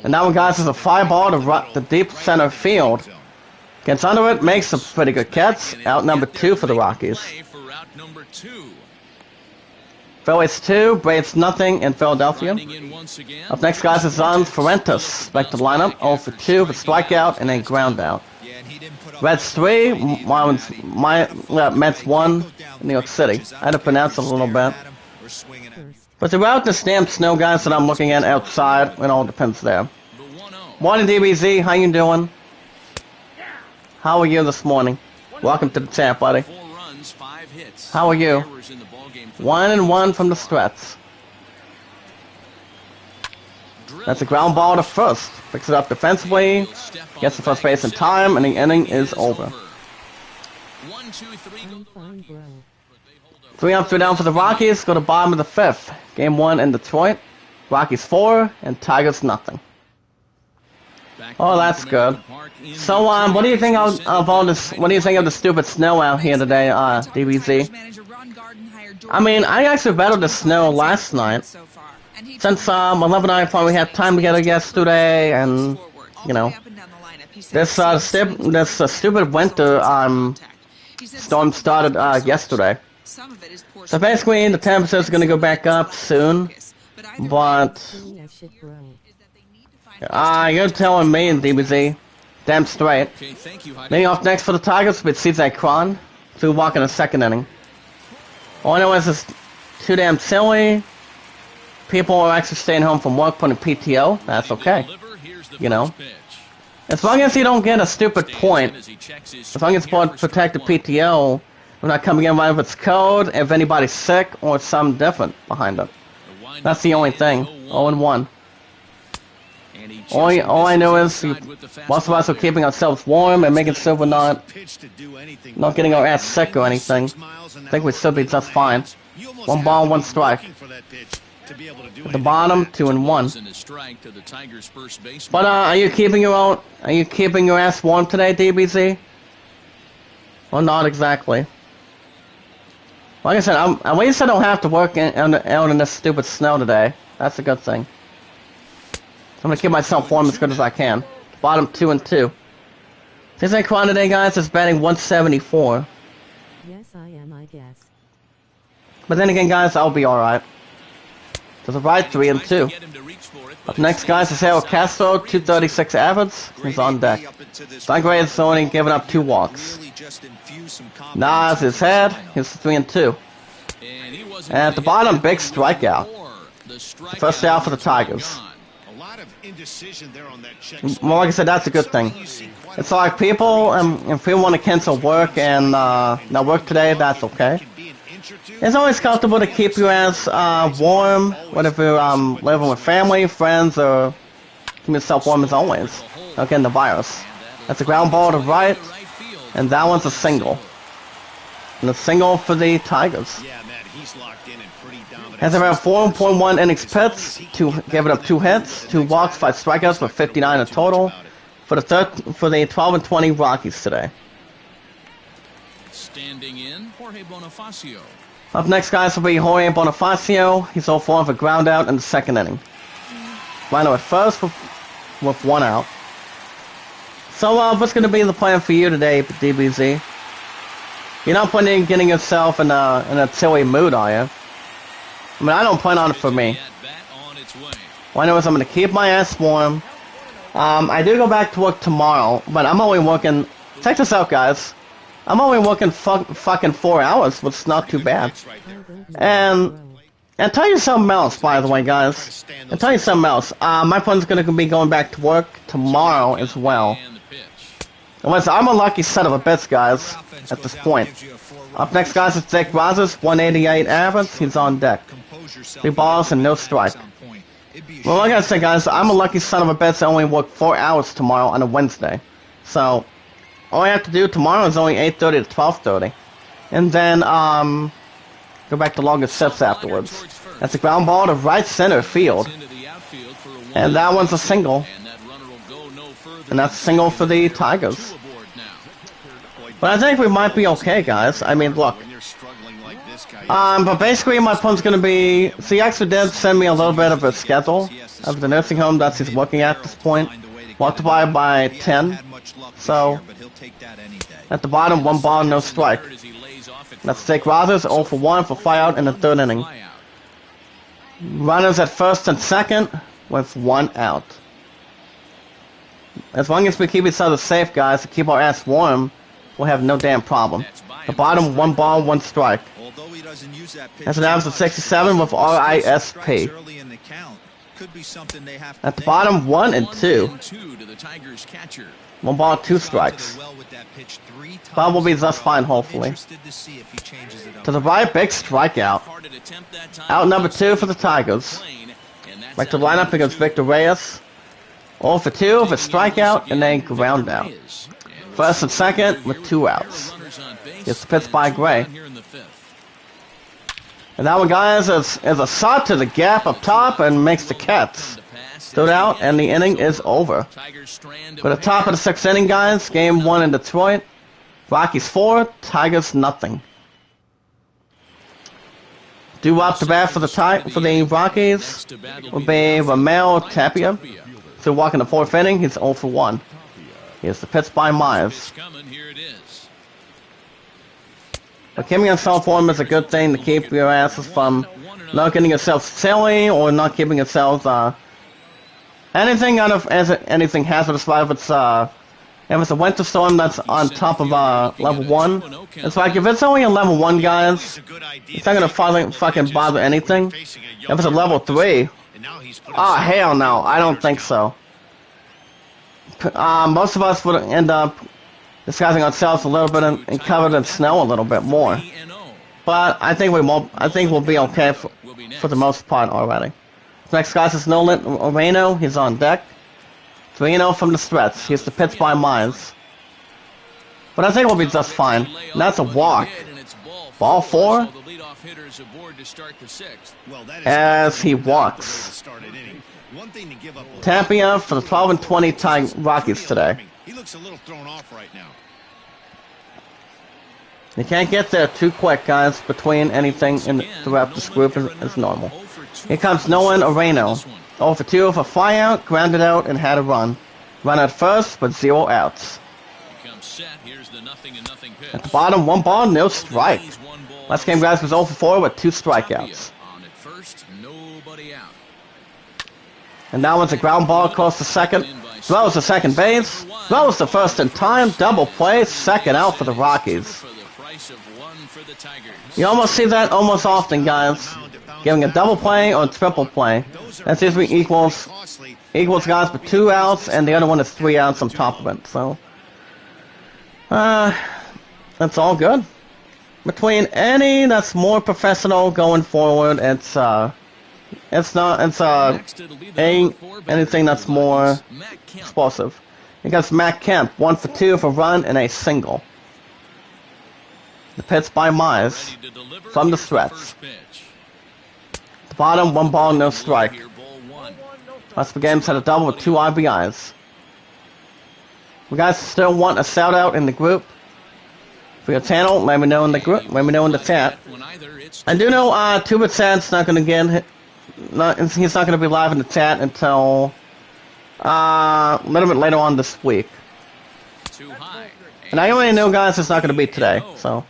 And that one, guys, is a fly ball to the deep center field. Gets under it, makes a pretty good catch. Out number 2 for the Rockies. Phillies 2, Braves nothing in Philadelphia. Up next, guys, is Zons Fuentes. Back to the lineup, 0 for 2 for strikeout and a ground out. Reds 3, Mets 1 in New York City. I had to pronounce it a little bit. But throughout this damn snow, guys, that I'm looking at outside, it all depends there. Morning, DBZ, how you doing? How are you this morning? Welcome to the chat, buddy. How are you? 1-1 from the stretch. That's a ground ball to first. Picks it up defensively, gets the first base in time, and the inning is over. 3 up, 3 down for the Rockies. Go to bottom of the 5th. Game 1 in Detroit. Rockies 4 and Tigers nothing. Oh, that's good. So, what do you think of all this? What do you think of the stupid snow out here today, DBZ? I mean, I actually battled the snow last night. Since 11 I finally had time together yesterday, and you know, this stupid winter storm started yesterday. So basically, the temperature is gonna go back up soon, but you're telling me, DBZ, damn straight. Okay, thank you, Heidi. Leading off next for the Tigers with CJ Cron. 2 walk in the second inning. All I know is it's too damn silly. People are actually staying home from work putting PTO. That's okay. You know. As long as you don't get a stupid point, as long as you protect the PTO, we're not coming in right with its code, if anybody's sick or something different behind it. That's the only thing. 0-1. All I know is most of us are keeping ourselves warm and making sure we're not getting our ass sick or anything. I think we should be just fine. 1 ball, 1 strike. At the bottom, 2-1. But are you keeping your ass warm today, DBZ? Well, not exactly. Like I said, at least I don't have to work out in this stupid snow today. That's a good thing. I'm gonna keep myself warm as good as I can. Bottom 2-2. CJ Cron today, guys, is batting 174. Yes, I am, I guess. But then again, guys, I'll be alright. To the right, 3-2. Up next, guys, is Harold Castro, 236 average. He's on deck. Sangre is only giving up 2 walks. Nas is head. He's 3-2. And at the bottom, big strikeout. First out for the Tigers. Well, like I said, that's a good thing. It's like people, if people want to cancel work and not work today, that's okay. It's always comfortable to keep your ass warm, whether you're living with family, friends, or keep yourself warm as always. Again, the virus. That's a ground ball to right, and that one's a single. And a single for the Tigers. Has around 4.1 innings pitched, giving up 2 hits, 2 walks, 5 strikeouts for 59 in total for the 12-20 Rockies today. Standing in, Jorge Bonifacio. Up next, guys, will be Jorge Bonifacio. He's 0-4 with a ground out in the second inning. Rhino at first with 1 out. So, what's going to be the plan for you today, DBZ? You're not planning on getting yourself in a silly mood, are you? I mean, I don't plan on it for me. What I know is I'm going to keep my ass warm. I do go back to work tomorrow, but I'm only working... Check this out, guys. I'm only working fucking 4 hours, which is not too bad. And tell you something else, by the way, guys. And tell you something else. My plan's going to be going back to work tomorrow as well. Unless I'm a lucky son of a bitch, guys, at this point. Up next, guys, is Jake Rogers, 188 average. He's on deck. 3 balls and no strike. Well, like I said, guys, I'm a lucky son of a bitch that only work 4 hours tomorrow on a Wednesday. So, all I have to do tomorrow is only 8:30 to 12:30. And then, go back to longer shifts afterwards. That's a ground ball to right center field. And that one's a single. And that's a single for the Tigers. But I think we might be okay, guys. I mean, look. But basically my plan's gonna be... See, he actually did send me a little bit of a schedule of the nursing home that he's working at this point. Multiply by 10. So, at the bottom, 1 ball, no strike. That's Jake Rogers, 0 for 1 for flyout in the 3rd inning. Runners at first and second with 1 out. As long as we keep each other safe, guys, to keep our ass warm, we'll have no damn problem. The bottom, 1 ball, 1 strike. That's an average of 67 with RISP. At the bottom, 1 and 2. 1 ball, 2 strikes. Bob will be just fine, hopefully. To the right, big strikeout. Out number 2 for the Tigers. Back to lineup against Victor Reyes. 0 for 2 with a strikeout and then ground out. First and second with 2 outs. Gets pitched by Gray. And that one, guys, is a shot to the gap up top and makes the catch. Stood out, and the inning is over. For the top of the 6th inning, guys, game 1 in Detroit. Rockies 4, Tigers nothing. Due up to bat for the Rockies will be Ramel Tapia. So walking the 4th inning, he's 0 for 1. Here's the pitch by Myers. But keeping yourself warm is a good thing to keep your asses from not getting yourself silly or not keeping yourself anything hazardous, whether it's If it's a winter storm that's on top of level 1, it's like if it's only a level 1, guys, it's not gonna fucking bother anything. If it's a level 3, oh hell no, I don't think so. Most of us would end up disguising ourselves a little bit and covered in snow a little bit more. But I think we won't. I think we'll be okay for the most part already. Next guys is Nolan Moreno. He's on deck. 3-0 from the stretch. He's the pitch by Myers. But I think we'll be just fine. And that's a walk. Ball 4. As he walks. Tapia for the 12 and 20 tie Rockies today. He looks a little thrown off right now. You can't get there too quick, guys, between anything throughout this group is normal. Here comes Nolan Moreno. 0 for 2 for flyout, grounded out, and had a run. Run at first, but 0 outs. At the bottom, 1 ball, no strike. Last game, guys, was 0 for 4 with 2 strikeouts. And that one's a ground ball across the second. Throws to second base. Throws to first in time. Double play. Second out for the Rockies. You almost see that almost often, guys. Giving a double play or a triple play. That's usually equals guys with 2 outs, and the other one is 3 outs on top of it. So, that's all good. Between any that's more professional going forward, it's ain't anything that's more explosive. Because Matt Kemp, 1 for 2 for a run and a single. The pitch by Myers from the stretch. The bottom, 1 ball, no strike. Last games had a double with 2 RBIs. You guys still want a shout out in the group for your channel? Let me know in the group. Let me know in the chat. I do know 2%'s not gonna get. He's not gonna be live in the chat until a little bit later on this week. And I already know, guys, it's not gonna be today. So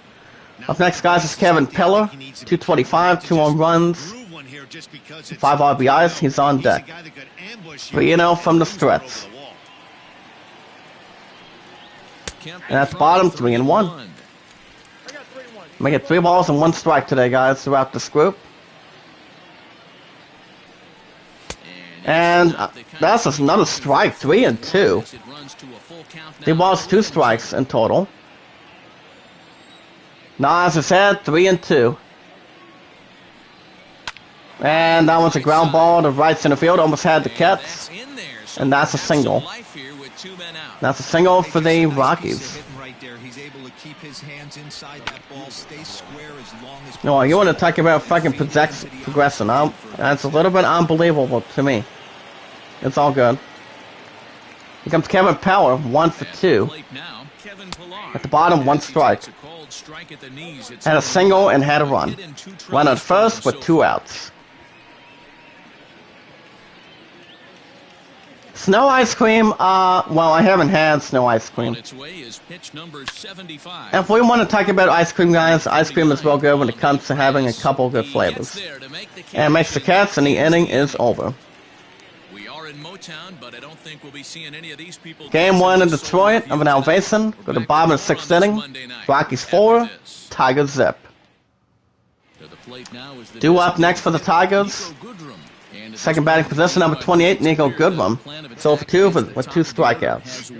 up next, guys, is Kevin Pillar. 225, 2 home runs, 5 RBIs. He's on deck. 3-0 from the stretch. And at the bottom, 3-1. Make it 3 balls and 1 strike today, guys, throughout this group. And that's just another strike, 3-2. 3 balls, 2 strikes in total. Now, as I said, 3-2. And that one's a ground ball to right center field, almost had the catch. And that's a single. That's a single for the Rockies. No, you want to talk about fucking progressing? That's a little bit unbelievable to me. It's all good. Here comes Kevin Power, 1 for 2. At the bottom, 1 strike. Had a single and had a run. Run at first with 2 outs. Snow ice cream, well, I haven't had snow ice cream. If we want to talk about ice cream, guys, ice cream is real good when it comes to having a couple good flavors. And it makes the catch, and the inning is over. Game 1 in Detroit of an Alvason. Go to bottom of the 6th inning. Rockies 4, Tigers zip. Due up next for the Tigers. Second batting position, number 28, Nico Goodrum. 0 for 2 with 2 strikeouts.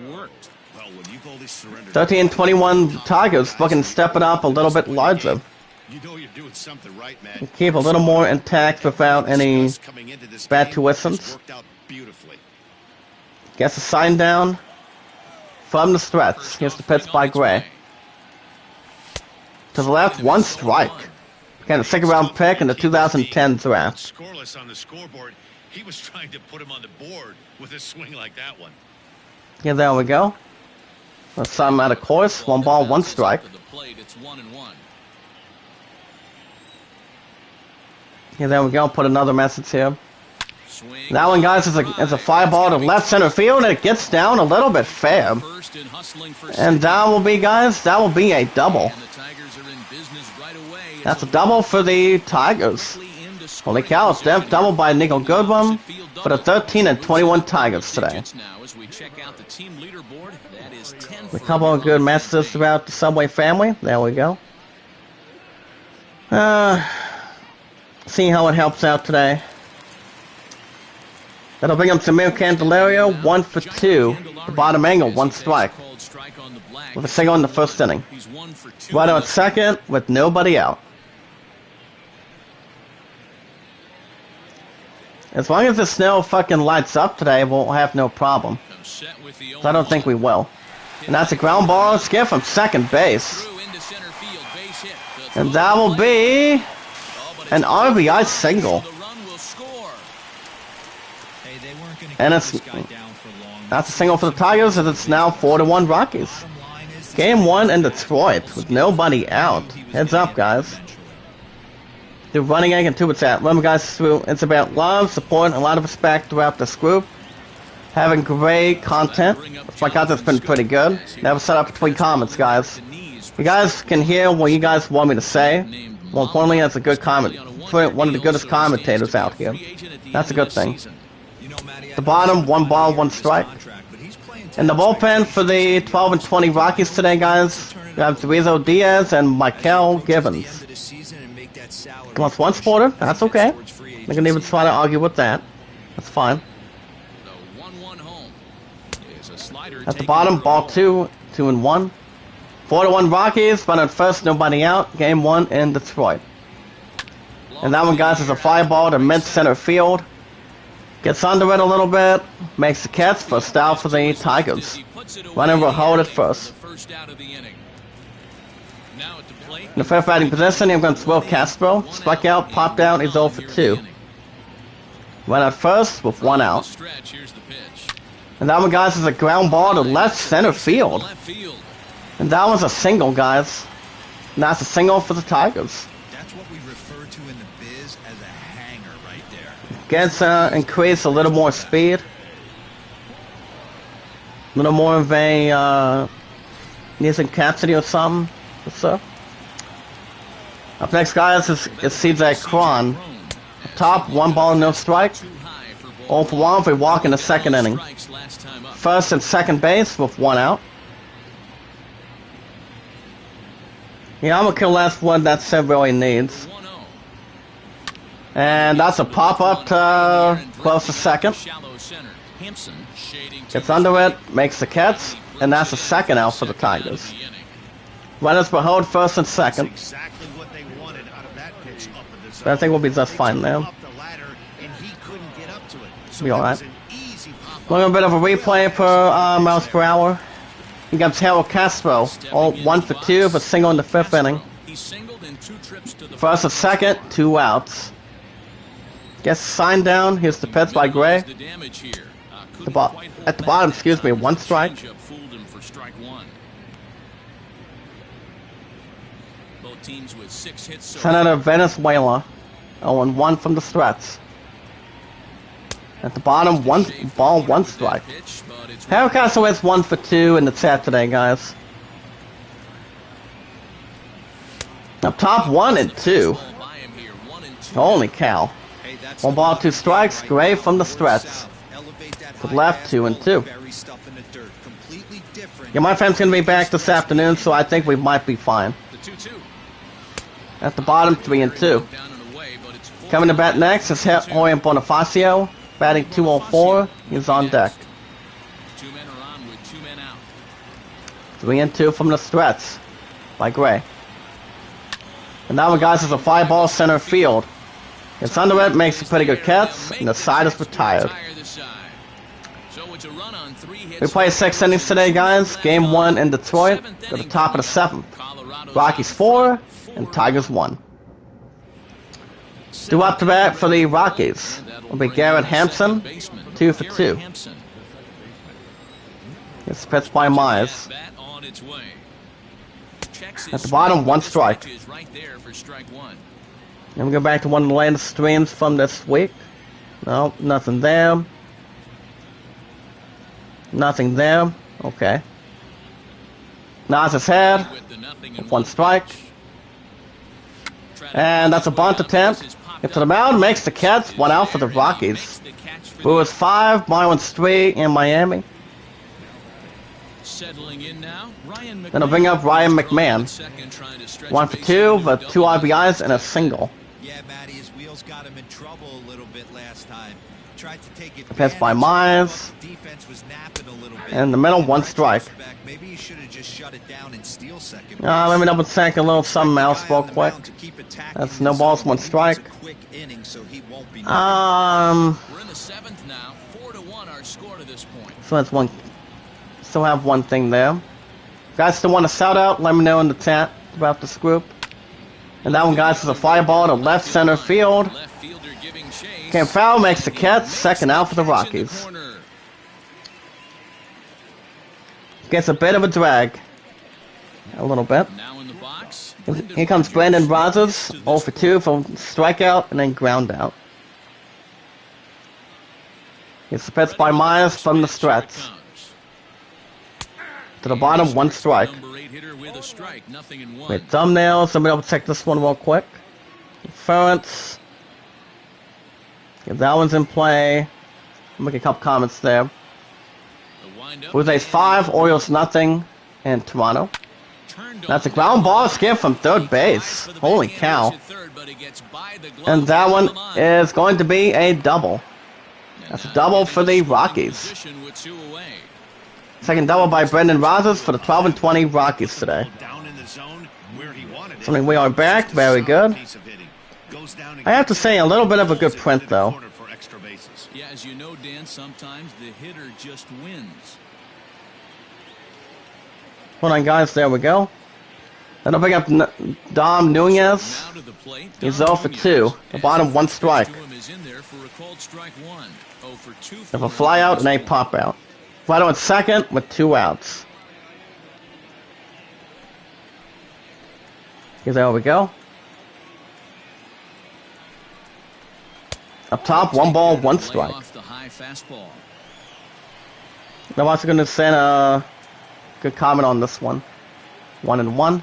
13-21 Tigers looking to step it up a little bit larger. Keep a little more intact without any bad tuitions. Gets a sign down from the stretch. Here's the pitch by Gray. To the left, 1 strike. Kind of 2nd round pick in the 2010 draft. Scoreless on the scoreboard. He was trying to put him on the board with a swing like that one. Yeah, there we go. Let's sign him out of course. 1 ball, 1 strike. Yeah, there we go. Put another message here. That one, guys, is a fly ball to left center field, and it gets down a little bit fair. And that will be, guys, that will be a double. That's a double for the Tigers. Holy cow, it's doubled by Nico Goodwin for the 13 and 21 Tigers today. A couple of good messages throughout the Subway family. There we go. Seeing how it helps out today. That'll bring up Samir Candelario, 1 for 2. The bottom angle, 1 strike. With a single in the first inning. Right on second with nobody out. As long as the snow fucking lights up today, we'll have no problem. So I don't think we will. And that's a ground ball skip from second base. And that will be an RBI single. And that's a single for the Tigers, as it's now 4-1 Rockies. Game 1 in Detroit with nobody out. Heads up, guys. The running egg and 2 it's at. Remember, guys, it's about love, support, and a lot of respect throughout this group. Having great content. My content's been pretty good. Never set up between comments, guys. You guys can hear what you guys want me to say. More importantly, that's a good comment. One of the goodest commentators out here. That's a good thing. The bottom, 1 ball, 1 strike. In the bullpen for the 12 and 20 Rockies today, guys, we have Rizzo Diaz and Michael Gibbons. Wants 1 supporter, that's okay. I can even try to argue with that. That's fine. At the bottom, ball 2, 2 and 1. 4-1 Rockies, run at first, nobody out. Game 1 in Detroit. And that one, guys, is a fly ball to mid-center field. Gets under it a little bit, makes the catch, first out for the Tigers. Runner will hold it first. In the fifth batting position, I'm going to Will Castro. Struck out, popped out, he's 0 for 2. Run at first with 1 out. And that one, guys, is a ground ball to left center field. And that one's a single, guys. And that's a single for the Tigers. That's what we refer to in the biz as a hanger right there. Gets increase a little more speed. A little more of a needs some capacity or something. So up next, guys, is CJ Cron. Top, 1 ball, no strike. 0 for 1 if we walk in the second inning. First and second base with 1 out. Yeah, I'm gonna kill last one that Seb really needs. And that's a pop-up to close to second. Gets under it, makes the catch, and that's a second out for the Tigers. Runners will hold first and second. But I think we'll be just fine there. Be alright. A little bit of a replay per miles per hour. He comes Harold Castro, all 1 for 2 for single in the 5th inning. First and second, 2 outs. Gets signed down. Here's the pitch by Gray. At the bottom, excuse me, 1 strike. Senator Venezuela, 0-1 from the stretch. At the bottom, 1 ball, 1 strike. Harold Castro has 1 for 2 in the chat today, guys. Up top, 1 and 2. Holy cow. 1 ball, 2 strikes. Gray from the stretch. To the left, 2 and 2. Yeah, my friend's gonna be back this afternoon, so I think we might be fine. At the bottom, 3 and 2. Coming to bat next is Jorge Bonifacio, batting 204. He's on deck. 3 and 2 from the stretch by Gray. And that one, guys, is a fly ball center field. It's under it, makes a pretty good catch, and the side is retired. We play 6 innings today, guys. Game 1 in Detroit to the top of the 7th. Rockies 4 and Tigers 1. Due up to bat for the Rockies will be Garrett Hampson, 2 for 2. It's pitched by Myers. At the bottom, 1 strike. And we go back to one of the latest streams from this week. No, nothing there. Nothing there. Okay. Nods his head. 1 strike. And that's a bunt attempt. Get to the mound, makes the catch, 1 out for the Rockies. Brewers 5, Marlins 3 in Miami. Settling in now, Ryan McMahon. Then I'll bring up Ryan McMahon. 1 for 2 with 2 RBIs and a single. Yeah, Matty, his wheels got him in trouble a little bit last time. Tried to take it. Pass by Myers. Defense was napping a little bit. In the middle, 1 strike. Maybe he should have just shut it down and steal second. Let me double check a little something else real quick. That's no balls, 1 strike. We're in the 7th now. 4-1 our score to this point. So that's one. Still have one thing there. Guys still want to shout out? Let me know in the chat about this group. And that one, guys, is a fly ball to left center field. Cam Foul makes the catch. 2nd out for the Rockies. Gets a bit of a drag. A little bit. Here comes Brandon Rogers. 0 for 2 for strikeout and then ground out. Gets the pitch by Myers from the stretch. To the bottom, 1 strike. Wait, thumbnails. Let me double check this one real quick. Inference. Okay, that one's in play. I'll make a couple comments there. Blue Jays 5, Orioles nothing, and Toronto. That's a ground ball skip from third base. Holy cow. And that one is going to be a double. That's a double for the Rockies. 2nd double by Brendan Rogers for the 12-20 Rockies today. So we are back. Very good. I have to say, a little bit of a good print, though. Yeah, as you know, Dan, sometimes the hitter just wins. Hold on, guys. There we go. Then I'll pick up Dom Nunez. He's 0 for 2. The bottom, 1 strike. Have a fly out and a pop out. Votto at 2nd with 2 outs. There we go. Up top, 1 ball, 1 strike. I'm also going to send a good comment on this one. 1-1.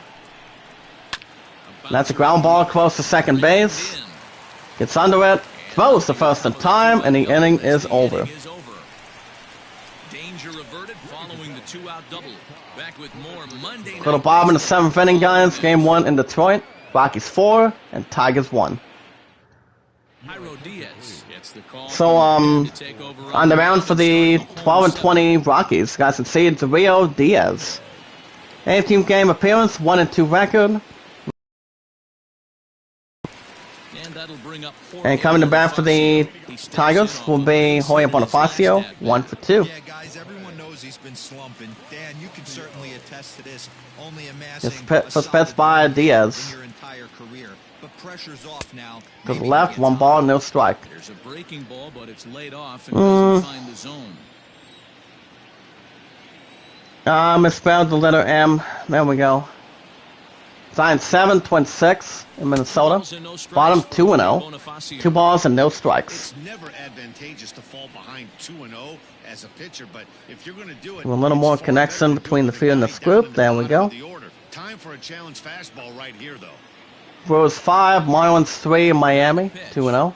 That's a ground ball close to second base. Gets under it. Throws the first in time, and the inning is over. Go to Bob in the 7th inning, guys. Game 1 in Detroit. Rockies 4 and Tigers 1. So, on the mound for the 12-20 Rockies, guys can see it's Rio Diaz. 18th game appearance, 1-2 record. And coming to bat for the Tigers will be Jorge Bonifacio, 1 for 2. Yeah, guys, everyone knows he's been slumping. Dan, you can certainly attest to this. Only amassing first pitch by Diaz. Your entire career. But pressure's off now. To the left, 1 ball, no strike. There's a breaking ball, but it's laid off and doesn't find the zone. Misspelled the letter M. There we go. Signed 7, Twin 6 in Minnesota. Bottom 2-0. 2 balls and no strikes. It's never advantageous to fall behind 2-0 as a pitcher, but if you're going to do it, a little more connection between the field and the group. There we go. Time for a challenge fastball right here, though. Brewers 5, Marlins 3 in Miami, 2-0.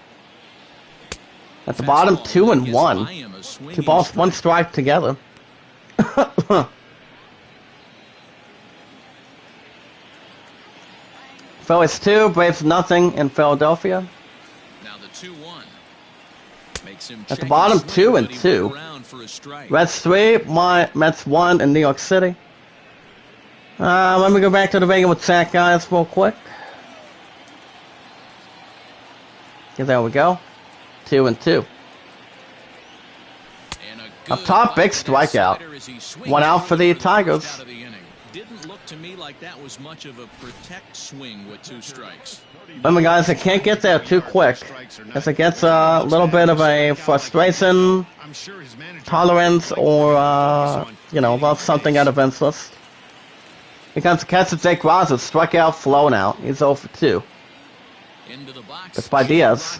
At the bottom, 2-1. 2 balls, 1 strike together. Phillies 2, Braves nothing in Philadelphia. Now the 2-1. Makes him at the bottom, 2-2. Reds 3, Mets 1 in New York City. Let me go back to the regular chat, guys, real quick. Yeah, there we go. 2-2. Up top, big strikeout. 1 out for the Tigers. Didn't look to me like that was much of a protect swing with 2 strikes. Remember, guys, it can't get there too quick, as it gets a little bit of a frustration, tolerance, or, you know, about something at events list. Here comes the catch of Jake Rogers, struck out, flown out. He's 0 for 2. It's by Diaz.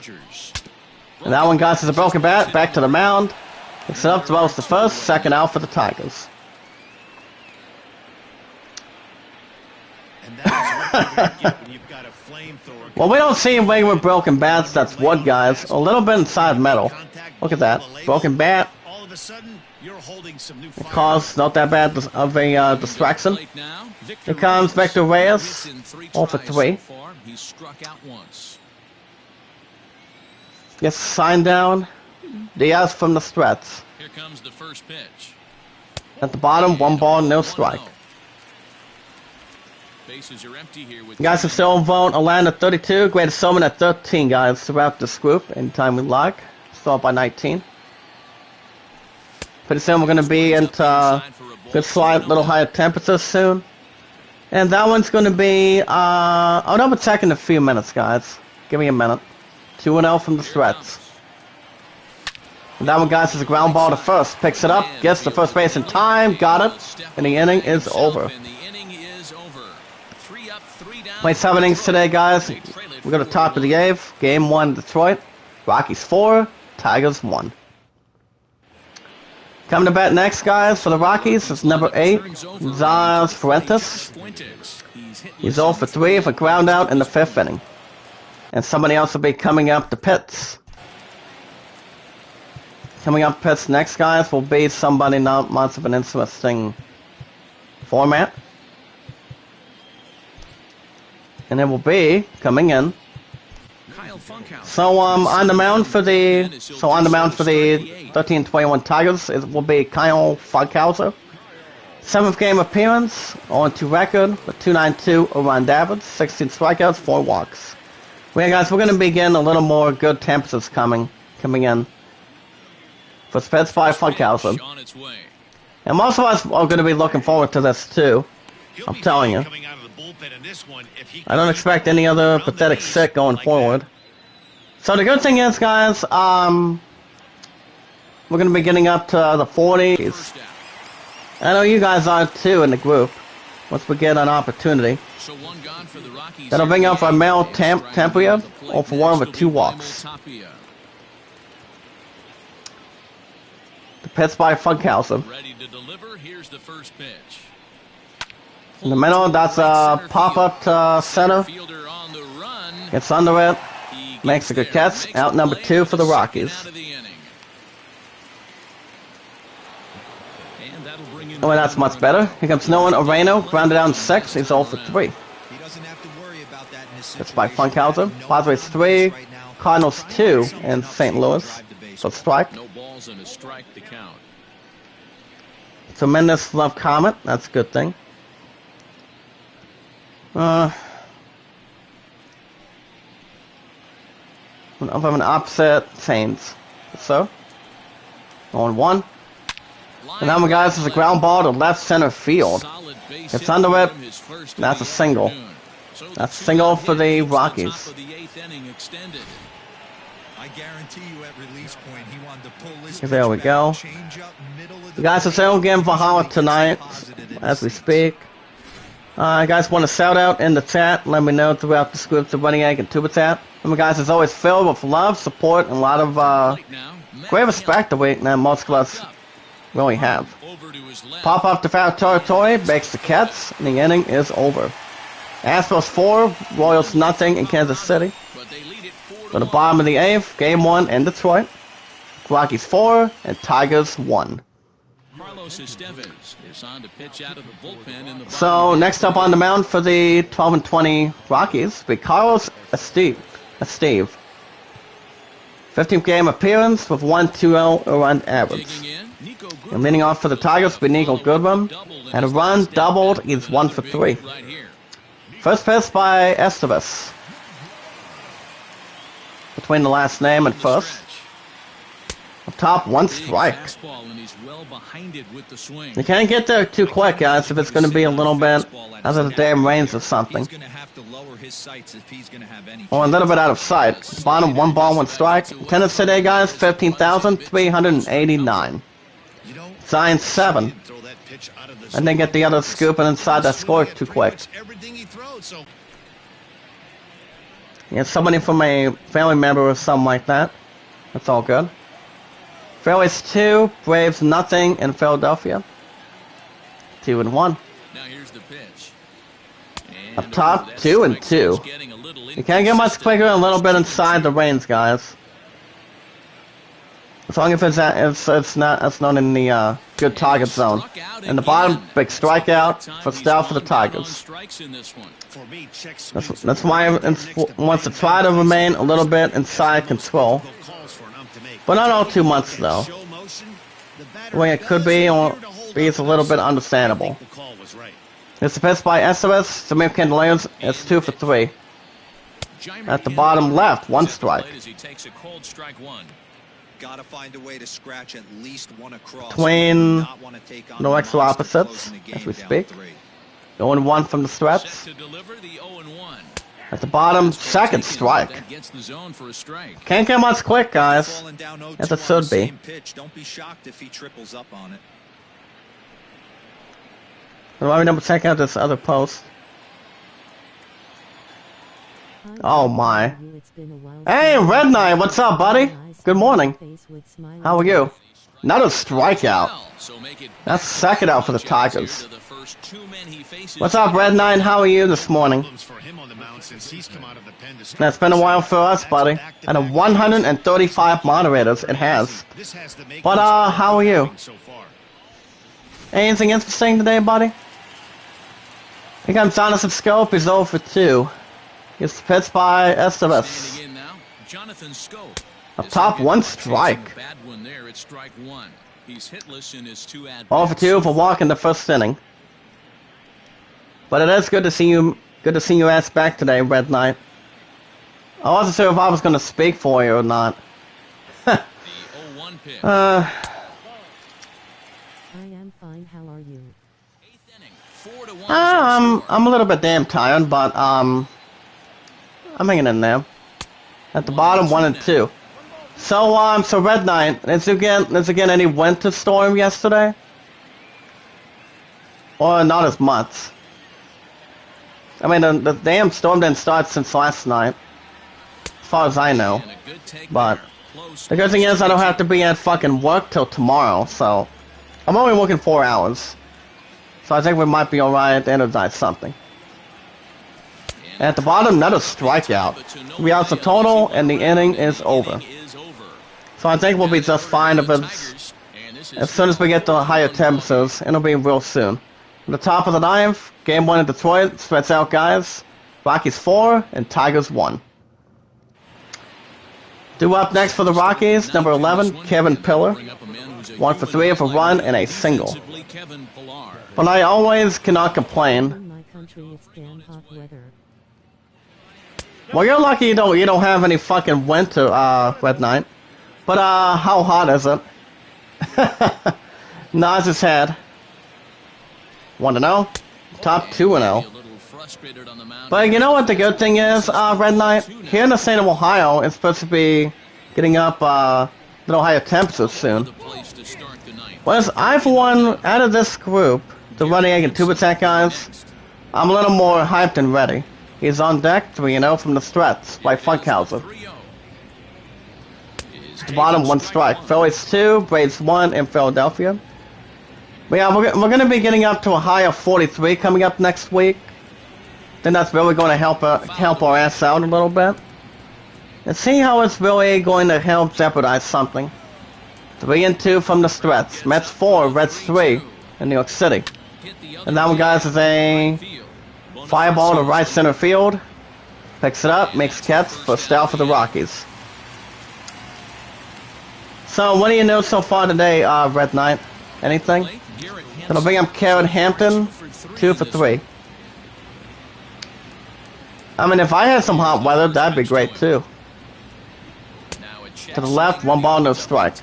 And that one, guys, is a broken bat, back to the mound. Picks it up, throws the first, 2nd out for the Tigers. And that is what you're going to get when you've got a flame Well, we don't see regular broken bats. That's wood, guys. A little bit inside metal. Look at that. Broken bat. All of a sudden, you're holding some new It caused not that bad of a distraction. Here comes Victor Reyes. 0 for 3. He's struck out once. Gets signed down. Diaz from the Strats. Here comes the first pitch. At the bottom, 1 ball, no strike. Bases are empty here with You guys are still voting Atlanta 32, greatest showman at 13, guys, throughout this group. Anytime we like. Start by 19. Pretty soon we're going to be into good slight little higher temperatures soon. And that one's going to be, I'll double check in a few minutes, guys. Give me a minute. 2-0 from the Strats. And that one, guys, is a ground ball to first. Picks it up, gets to first base in time, got it, and the inning is over. Played 7 innings today, guys. We go to top of the 8th. Game 1, Detroit. Rockies 4, Tigers 1. Coming to bat next, guys, for the Rockies is number 8, Zaz Fuentes. He's 0 for 3 for ground out in the 5th inning. And somebody else will be coming up the pits. Coming up pits next, guys, will be somebody not much of an interesting format. And it will be coming in. So on the mound for the 13-21 Tigers, it will be Kyle Funkhauser. 7th game appearance, 0-2 record, with 2.92 around average, 16 strikeouts, 4 walks. Well, guys, we're going to begin a little more good temperatures coming in. For Spets by Funkhauser. And most of us are going to be looking forward to this too. I'm telling you. I don't expect any other pathetic sick going forward. So the good thing is, guys, we're going to be getting up to the 40s. I know you guys are too in the group. Once we get an opportunity. That'll bring up our Mel Tempria, 0 for 1 with 2 walks. The pitch by Funkhauser. In the middle, that's a pop-up to center. Gets under it. Makes a good catch. Out number 2 for the Rockies. Oh, that's much better. Here comes Nolan Areno. Grounded down 6. He's 0 for 3. That's by Funkhauser. Padres 3. Cardinals 2 in St. Louis. So strike. Tremendous love comment. That's a good thing. Of an upset Saints. So, 0-1. And now, guys, is a ground ball to left center field. It's under it. That's a single. That's a single for the Rockies. There we go. You guys are still getting Valhalla tonight as we speak. Guys want to shout out in the chat. Let me know throughout the scripts of Running Egg and Tuba Chat. Remember, guys, it's always filled with love, support, and a lot of great respect that most of us really have. Pop up to foul territory, makes the catch, and the inning is over. Astros 4, Royals nothing in Kansas City. To the bottom of the 8th, Game 1 in Detroit. Rockies 4 and Tigers 1. So next up on the mound for the 12-20 Rockies will be Carlos Esteve. 15th game appearance with 1.20 around average. And leading off for the Tigers will be Nico Goodwin. And a run doubled, he's 1 for 3. First pitch by Estevez. Between the last name and first. Up top, 1 strike. You can't get there too quick, guys, if it's going to be a little bit out of the damn range or something. Or a little bit out of sight. Bottom, 1 ball, 1 strike. Attendance today, guys, 15,389. Zion 7. And then get the other scoop and inside that score too quick. Yeah, somebody from a family member or something like that. That's all good. Phillies 2, Braves nothing in Philadelphia. 2-1. Now here's the pitch. Up top, 2-2. You can't get much quicker, a little bit inside the range, guys. As long as it's not in the good target zone. And the bottom, big strikeout for Stout for the Tigers. That's why wants to try to remain a little bit inside control. But not all too much, though. The way it could be, or is a little bit understandable. It's a pitch by Esteves. Samir Candelas. It's 2 for 3. At the bottom left, 1 strike. Gotta find a way to scratch at least one across. Between no extra opposites, as we speak. 0-1 from the stretch. At the bottom, second strike. Can't get much quick, guys. As it should be. Don't be shocked if he triples up on it. Let me check out this other post. Oh my. Hey, Red Knight, what's up, buddy? Good morning. How are you? Another strikeout. That's second out for the Tigers. What's up, Red Knight? How are you this morning? It's been a while for us, buddy. And a 135 moderators, it has. But, how are you? Anything interesting today, buddy? I think I'm Jonathan Scope. He's 0 for 2. Gets pitched by Esteves. Up top, 1 strike. 0 for 2 for walk in the first inning. But it is good to see you. Good to see you ass back today, Red Knight. I wasn't sure if I was going to speak for you or not. I am fine. How are you? I'm a little bit damn tired, but I'm hanging in there. At the bottom, 1 and 2. So Red Knight, there's again any winter storm yesterday? Or not as much? I mean, the damn storm didn't start since last night, as far as I know. But the good thing is I don't have to be at fucking work till tomorrow, so I'm only working 4 hours. So I think we might be alright at the end of the night, something. And at the bottom, another strikeout. 3 outs of total, and the inning is over. So I think we'll be just fine if it's, as soon as we get to higher temperatures, it'll be real soon. At the top of the ninth, game 1 in Detroit, spreads out, guys. Rockies 4, and Tigers 1. Due up next for the Rockies, number 11, Kevin Pillar. 1 for 3 for run and a single. But I always cannot complain. In my country, it's damn hot weather. Well, you're lucky you don't have any fucking winter, Red Knight. But how hot is it? Nods his head. 1-0. Top 2-0. But you know what the good thing is, Red Knight? Here in the state of Ohio, it's supposed to be getting up little higher temperatures soon. Whereas I, for one, out of this group, the running egg and tube attack guys, I'm a little more hyped and ready. He's on deck, 3-0 from the stretch by Funkhauser. The bottom, 1 strike. Phillies 2, Braves 1 in Philadelphia. But yeah, we're going to be getting up to a high of 43 coming up next week. Then that's really going to help our ass out a little bit. And see how it's really going to help jeopardize something. 3-2 from the stretch. Mets 4, Reds 3 in New York City. And that one, guys, is a fireball to right center field. Picks it up, makes catch for Stout for the Rockies. So, what do you know so far today, Red Knight? Anything? It'll bring up Karen Hampton, 2 for 3. I mean, if I had some hot weather, that'd be great too. To the left, 1 ball, no strike.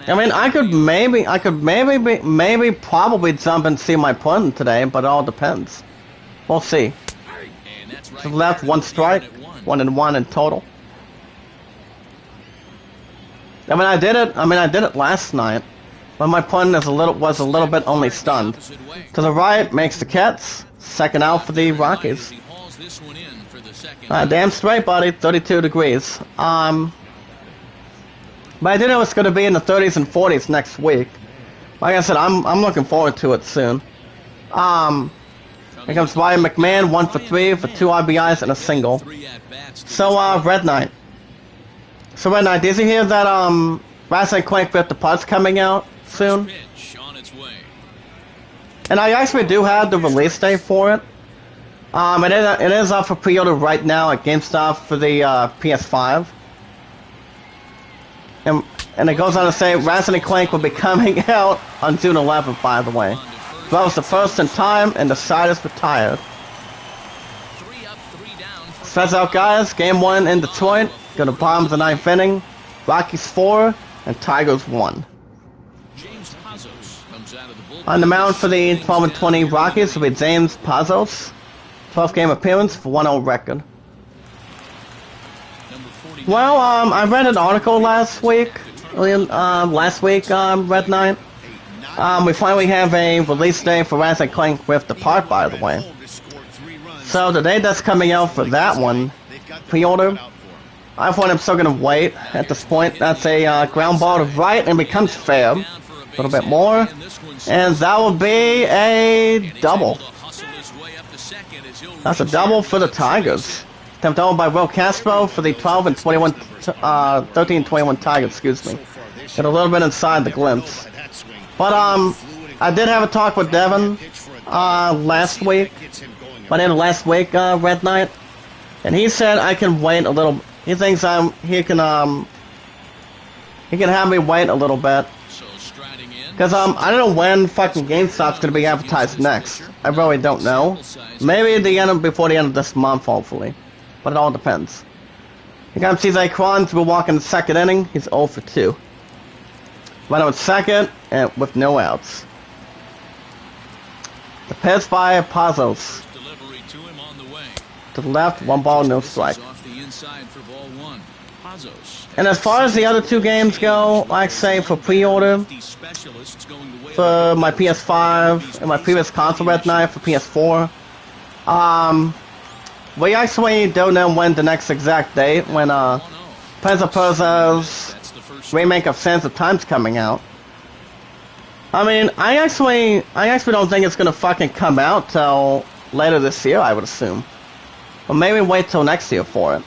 I mean, I could maybe probably jump and see my opponent today, but it all depends. We'll see. To the left, 1 strike, 1-1 in total. I did it last night, but my opponent was a little bit only stunned. To the right, makes the catch, second out for the Rockies. Damn straight, buddy, 32 degrees. But I did know it's going to be in the 30s and 40s next week. Like I said, I'm looking forward to it soon. Here comes Ryan McMahon, 1 for 3 for 2 RBIs and a single. So, Red Knight. So, Red Knight, did you hear that, Rattlesnake Clank with the parts coming out soon? And I actually do have the release date for it. It is up for pre-order right now at GameStop for the PS5. And it goes on to say Rattlesnake Clank will be coming out on June 11th, by the way. That was the first in time, and the side is retired. Spreads out, guys. Game 1 in Detroit. Go to bottom of the 9th inning. Rockies 4 and Tigers 1. On the mound for the 12-20 Rockies will be James Pazos. 12th game appearance for 1-0 record. Well, I read an article last week, Red Knight. We finally have a release date for Rattlesnake Clank with the part, by the way. So the date that's coming out for that one, pre-order, I thought I'm still going to wait at this point. That's a ground ball to right and becomes fair. A little bit more. And that will be a double. That's a double for the Tigers. Attempt double by Will Castro for the 13-21 Tigers, excuse me. Get a little bit inside the glimpse. But, I did have a talk with Devin, last week. By the end of last week, Red Knight. And he said I can wait a little. He thinks he can have me wait a little bit. Because, I don't know when fucking GameStop's gonna be advertised next. I really don't know. Maybe before the end of this month, hopefully. But it all depends. Here comes CJ Cron. We'll walk in the second inning. He's 0 for 2. Right out second, and with no outs. The pitch by Pazos. To the left, 1 ball, no strike. And as far as the other 2 games go, like say for pre-order, for my PS5 and my previous console Red Knight for PS4, we actually don't know when the next exact date when Prince of Persia's remake of Sands of Time's coming out. I mean, I actually don't think it's gonna fucking come out till later this year, I would assume. Or maybe wait till next year for it.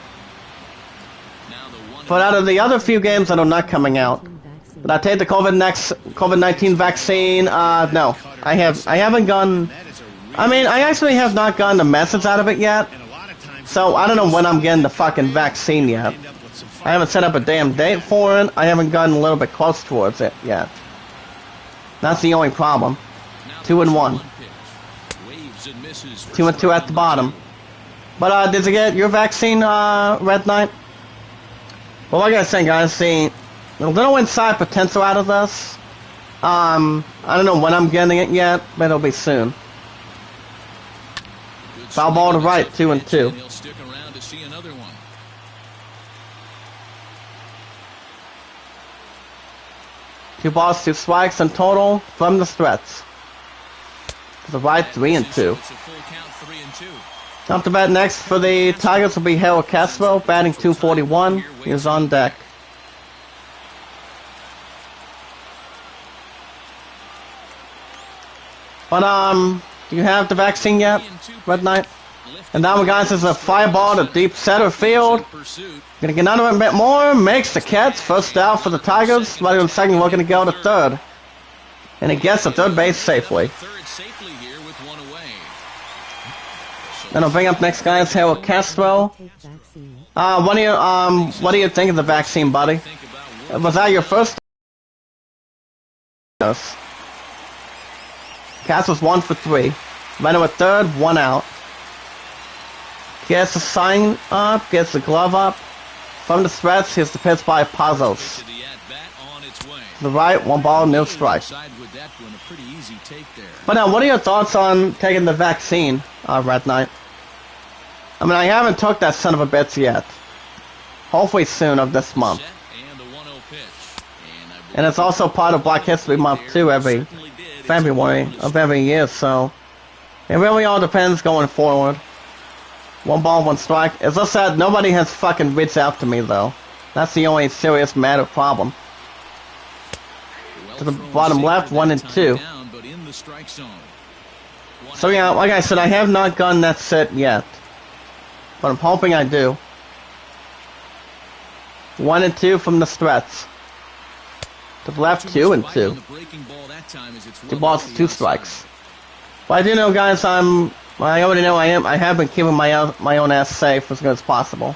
But out of the other few games that are not coming out, did I take the COVID-19 vaccine? No. I haven't gotten. I mean, I actually have not gotten the message out of it yet. So I don't know when I'm getting the fucking vaccine yet. I haven't set up a damn date for it. I haven't gotten a little bit close towards it yet. That's the only problem. 2-1. 2-2 at the bottom. But did you get your vaccine, Red Knight? Well, like I was saying, guys, see a little inside potential out of this. I don't know when I'm getting it yet, but it'll be soon. Foul ball to right, 2-2. Two balls, 2 strikes in total from the stretch. To the right, 3-2. Up to bat next for the Tigers will be Harold Castro, batting .241. He is on deck. But, do you have the vaccine yet, Red Knight? And now, guys, is a fly ball to deep center field. Gonna get under it a bit more. Makes the catch. First out for the Tigers. Right in second, we're gonna go to third. And he gets to third base safely. Then I'll bring up next, guys, Harold Castro. What do you think of the vaccine, buddy? Was that your first? Yes. Castro's 1 for 3. Runner at third, 1 out. Gets the sign up, gets the glove up. From the stretch, here's the pitch by Pazos. To the right, 1 ball, no strike. But now, what are your thoughts on taking the vaccine, Red Knight? I mean, I haven't took that son of a bitch yet. Hopefully soon of this month. And it's also part of Black History Month too, every February of every year, so it really all depends going forward. 1 ball, 1 strike. As I said, nobody has fucking reached out to me though. That's the only serious matter problem. To the bottom left, 1-2. So yeah, like I said, I have not gotten that set yet. But I'm hoping I do. 1 and 2 from the stretch. To the left, 2 and 2. 2 balls, 2 strikes. But I do know, guys, I already know I have been keeping my own ass safe as good as possible.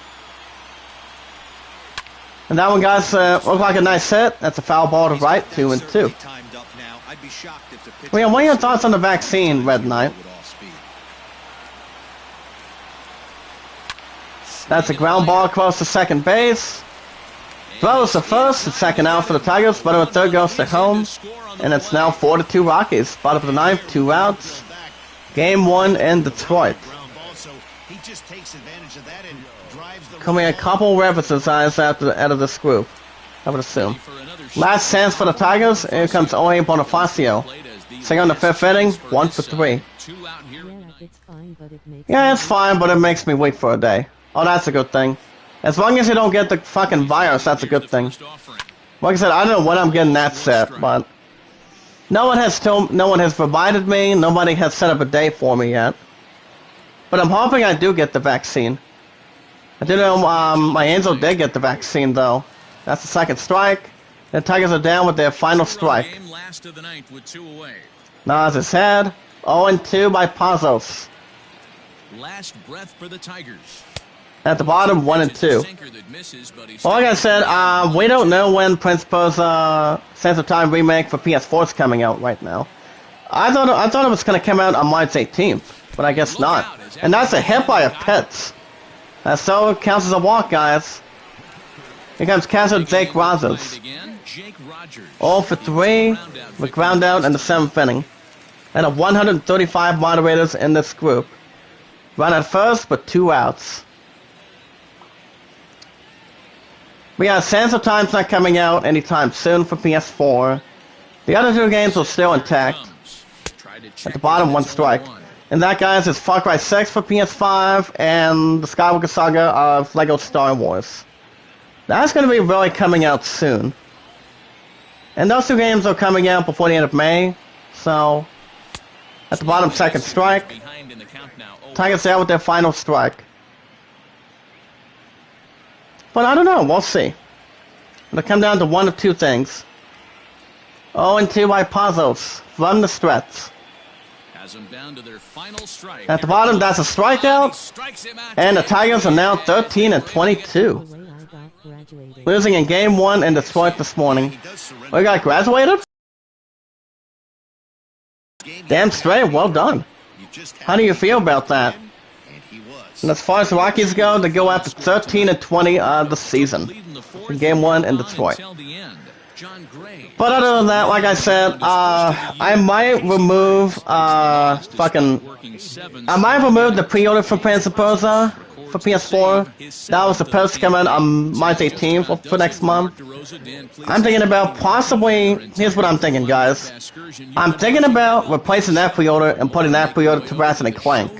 And that one, guys, looked like a nice hit. That's a foul ball to right, 2 and 2. Well, yeah, what are your thoughts on the vaccine, Red Knight? That's a ground ball across the second base. Throws the first and second out for the Tigers, but the third goes to home. And it's now 4-2 Rockies. Bottom of the ninth, 2 outs. Game 1 in Detroit. Coming a couple references eyes out of this group, I would assume. Last chance for the Tigers. Here comes Oe Bonifacio. Second on the 5th inning, 1 for 3. Yeah, it's fine, but it makes me wait for a day. Oh, that's a good thing. As long as you don't get the fucking virus, that's a good thing. Like I said, I don't know when I'm getting that set, but no one has provided me, nobody has set up a day for me yet. But I'm hoping I do get the vaccine. I do know my Angel did get the vaccine though. That's the second strike. The Tigers are down with their final strike. Nas his head. 0-2 by Pazos. Last breath for the Tigers. At the bottom, 1 and 2. Well, like I said, we don't know when Principal's Sands of Time remake for PS4 is coming out right now. I thought it was going to come out on March 18th, but I guess not. And that's a hit by a Pitts. That so counts as a walk, guys. Here comes catcher Jake Rogers. 0 for 3 with ground out in the 7th inning. And 135 moderators in this group. Run at first, but 2 outs. We got Sands of Time's not coming out anytime soon for PS4. The other 2 games are still intact. At the bottom, 1 strike. And that, guys, is Far Cry 6 for PS5 and the Skywalker Saga of LEGO Star Wars. That's going to be really coming out soon. And those 2 games are coming out before the end of May. So, at the bottom, 2nd strike. Tigers out with their final strike. But I don't know, we'll see. It'll come down to 1 of 2 things. 0-2 by Pazos from the stretch. At the bottom, that's a strikeout. And the Tigers are now 13-22. Losing in Game 1 in Detroit this morning. We got graduated? Damn straight, well done. How do you feel about that? And as far as the Rockies go, they go after 13-20 the season. In Game 1 in Detroit. But other than that, like I said, I might remove the pre-order for Principosa for PS4. That was supposed to come in on March 18th for next month. I'm thinking about possibly, here's what I'm thinking, guys. I'm thinking about replacing that pre-order and putting that pre-order to Ratchet & Clank.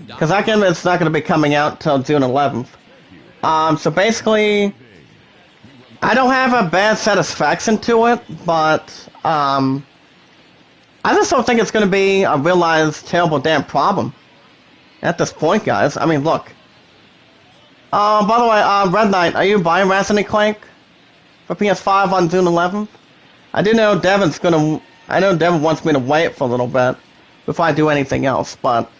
Because that game is not going to be coming out until June 11th. So basically, I don't have a bad satisfaction to it, but I just don't think it's going to be a realized terrible damn problem at this point, guys. I mean, look. By the way, Red Knight, are you buying Ratchet & Clank for PS5 on June 11th? I do know I know Devin wants me to wait for a little bit before I do anything else, but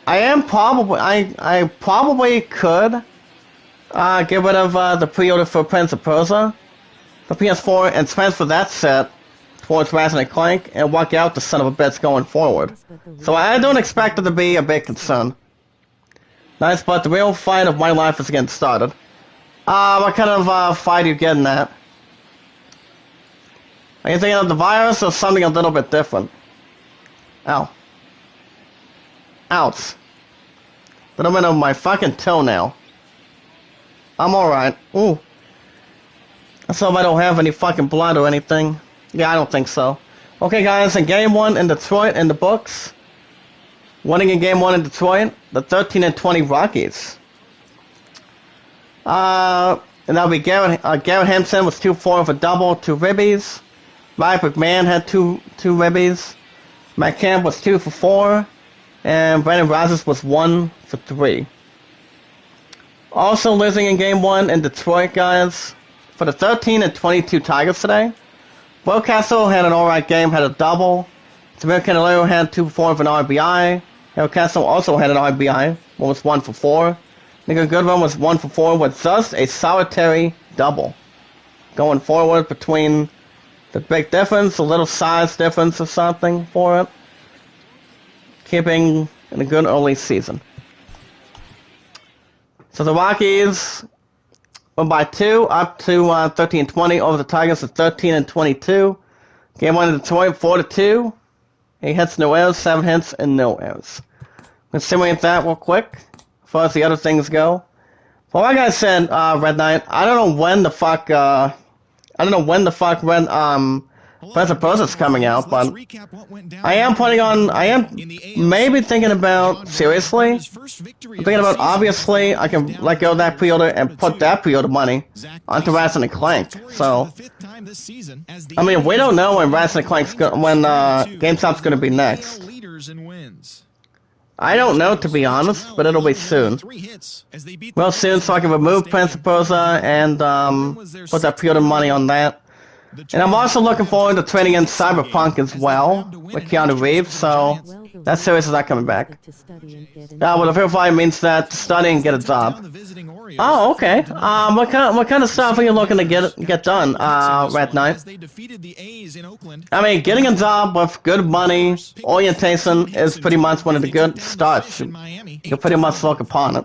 I probably could get rid of the pre-order for Prince of Persia for PS4 and transfer that set towards Ratchet & Clank and walk out the son of a bitch going forward. So I don't expect it to be a big concern. Nice, but the real fight of my life is getting started. What kind of fight are you getting at? Are you thinking of the virus or something a little bit different? Ow. Ouch. Little bit of my fucking toenail. I'm alright. Ooh. Let's hope I don't have any fucking blood or anything. Yeah, I don't think so. Okay, guys, in Game 1 in Detroit in the books. Winning in Game 1 in Detroit, the 13-20 Rockies. And that'll be Garrett Hampson was 2-4 with a double, 2 ribbies. Ryan McMahon had two ribbies. Matt Camp was 2 for 4. And Brandon Rogers was 1 for 3. Also losing in Game 1 in Detroit, guys. For the 13 and 22 Tigers today. Will Castle had an alright game, had a double. Samir Candelario had 2 for 4 with an RBI. Harold Castle also had an RBI, was 1 for 4. Nico Goodwin was 1 for 4 with just a solitary double. Going forward between the big difference, a little size difference or something for it. Keeping in a good early season. So the Rockies went by 2 up to 13-20 over the Tigers at 13-22. Game 1 in Detroit 4-2. 8 hits, no errors, 7 hits, and no errors. Let's simulate that real quick as far as the other things go. Well, like I said, Red Knight, I don't know when the fuck President Proza's coming out, but I am maybe thinking about, seriously, I'm thinking about, obviously, I can let go of that pre-order and put that pre-order money onto Ratchet and Clank. So, I mean, we don't know when Ratchet and Clank's when GameStop's going to be next. I don't know, to be honest, but it'll be soon. Well, soon, so I can remove President Proza and put that pre-order money on that. And I'm also looking forward to trading in Cyberpunk as well, with Keanu Reeves, so that series is not coming back. Well, the Verify means that to study and get a job. Oh, okay. What kind of stuff are you looking to get done, Red Knight? I mean, getting a job with good money, orientation is pretty much one of the good starts. You can pretty much look upon it.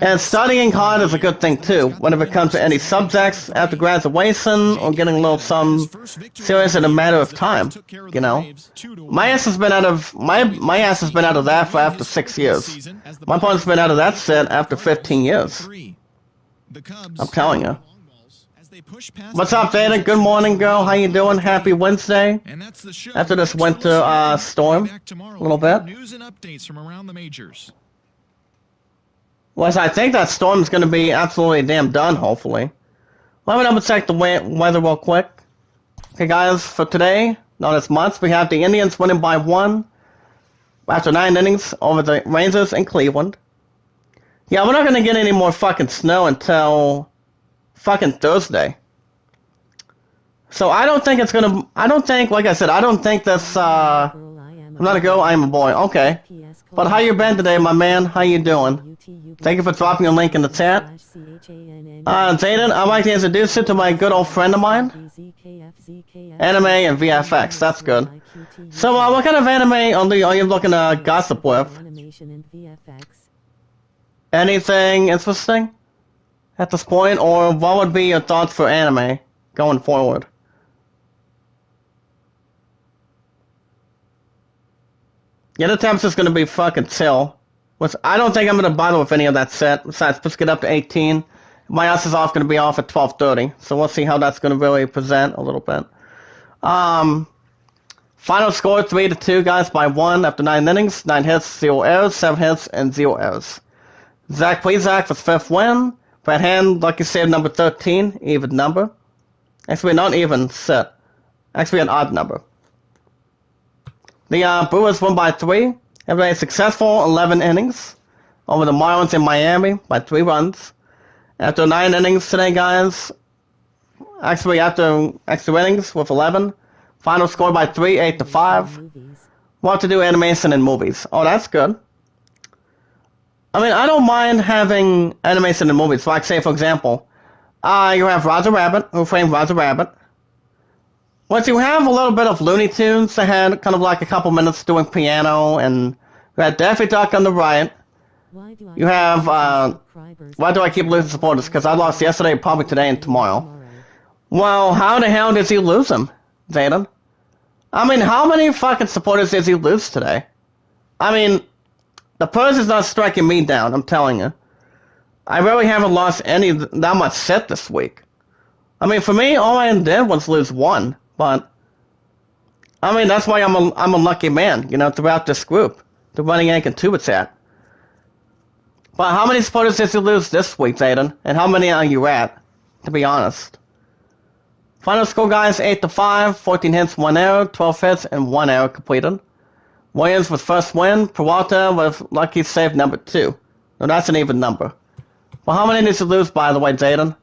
And studying hard is a good thing too, whenever it comes to any subjects after graduation or getting a little some serious in a matter of time, you know. My ass has been out of that for after 6 years. My opponent's been out of that set after 15 years. I'm telling you. What's up, Dana? Good morning, girl. How you doing? Happy Wednesday. After this winter storm, a little bit. Well, I think that storm's going to be absolutely damn done, hopefully. Let me double check the weather real quick. Okay, guys, for today, not as much, we have the Indians winning by 1 after 9 innings over the Rangers in Cleveland. Yeah, we're not going to get any more fucking snow until fucking Thursday. So I don't think it's going to, like I said, I don't think this, I'm not a girl, I am a boy. Okay. But how you been today, my man? How you doing? Thank you for dropping a link in the chat. Zayden, I'd like to introduce you to my good old friend of mine. Anime and VFX, that's good. So, what kind of anime are you looking to gossip with? Anything interesting at this point? Or what would be your thoughts for anime going forward? Yeah, the temp's just gonna be fucking chill. Which I don't think I'm gonna bother with any of that set. Besides, let's get up to 18. My ass is gonna be off at 12:30, so we'll see how that's gonna really present a little bit. Final score 3-2, guys, by 1 after 9 innings, 9 hits, 0 errors, 7 hits, and 0 errors. Zach Plezak for 5th win. Brad Hand, lucky save number 13, even number. Actually, not even set. Actually, an odd number. The Brewers won by 3. Everybody successful 11 innings over the Marlins in Miami by 3 runs. After 9 innings today, guys. Actually, after extra innings with 11. Final score by 3, 8-5. We'll have to do animation in movies. Oh, that's good. I mean, I don't mind having animation in movies. Like, say, for example, you have Roger Rabbit, Who Framed Roger Rabbit. Once you have a little bit of Looney Tunes ahead, kind of like a couple minutes doing piano, and you had Daffy Duck on the right. You have, why do I keep losing supporters? Because I lost yesterday, probably today, and tomorrow. Well, how the hell did he lose them, Zayden? I mean, how many fucking supporters did he lose today? I mean, the purse is not striking me down, I'm telling you. I really haven't lost that much set this week. I mean, for me, all I did was lose 1. But, I mean, that's why I'm a lucky man, you know, throughout this group. The Running Yank and Tuba chat. But how many supporters did you lose this week, Zayden? And how many are you at, to be honest? Final score, guys, 8-5, 14 hits, 1 error, 12 hits, and 1 error completed. Williams with first win, Peralta with lucky save number 2. No, that's an even number. Well, how many did you lose, by the way, Zayden?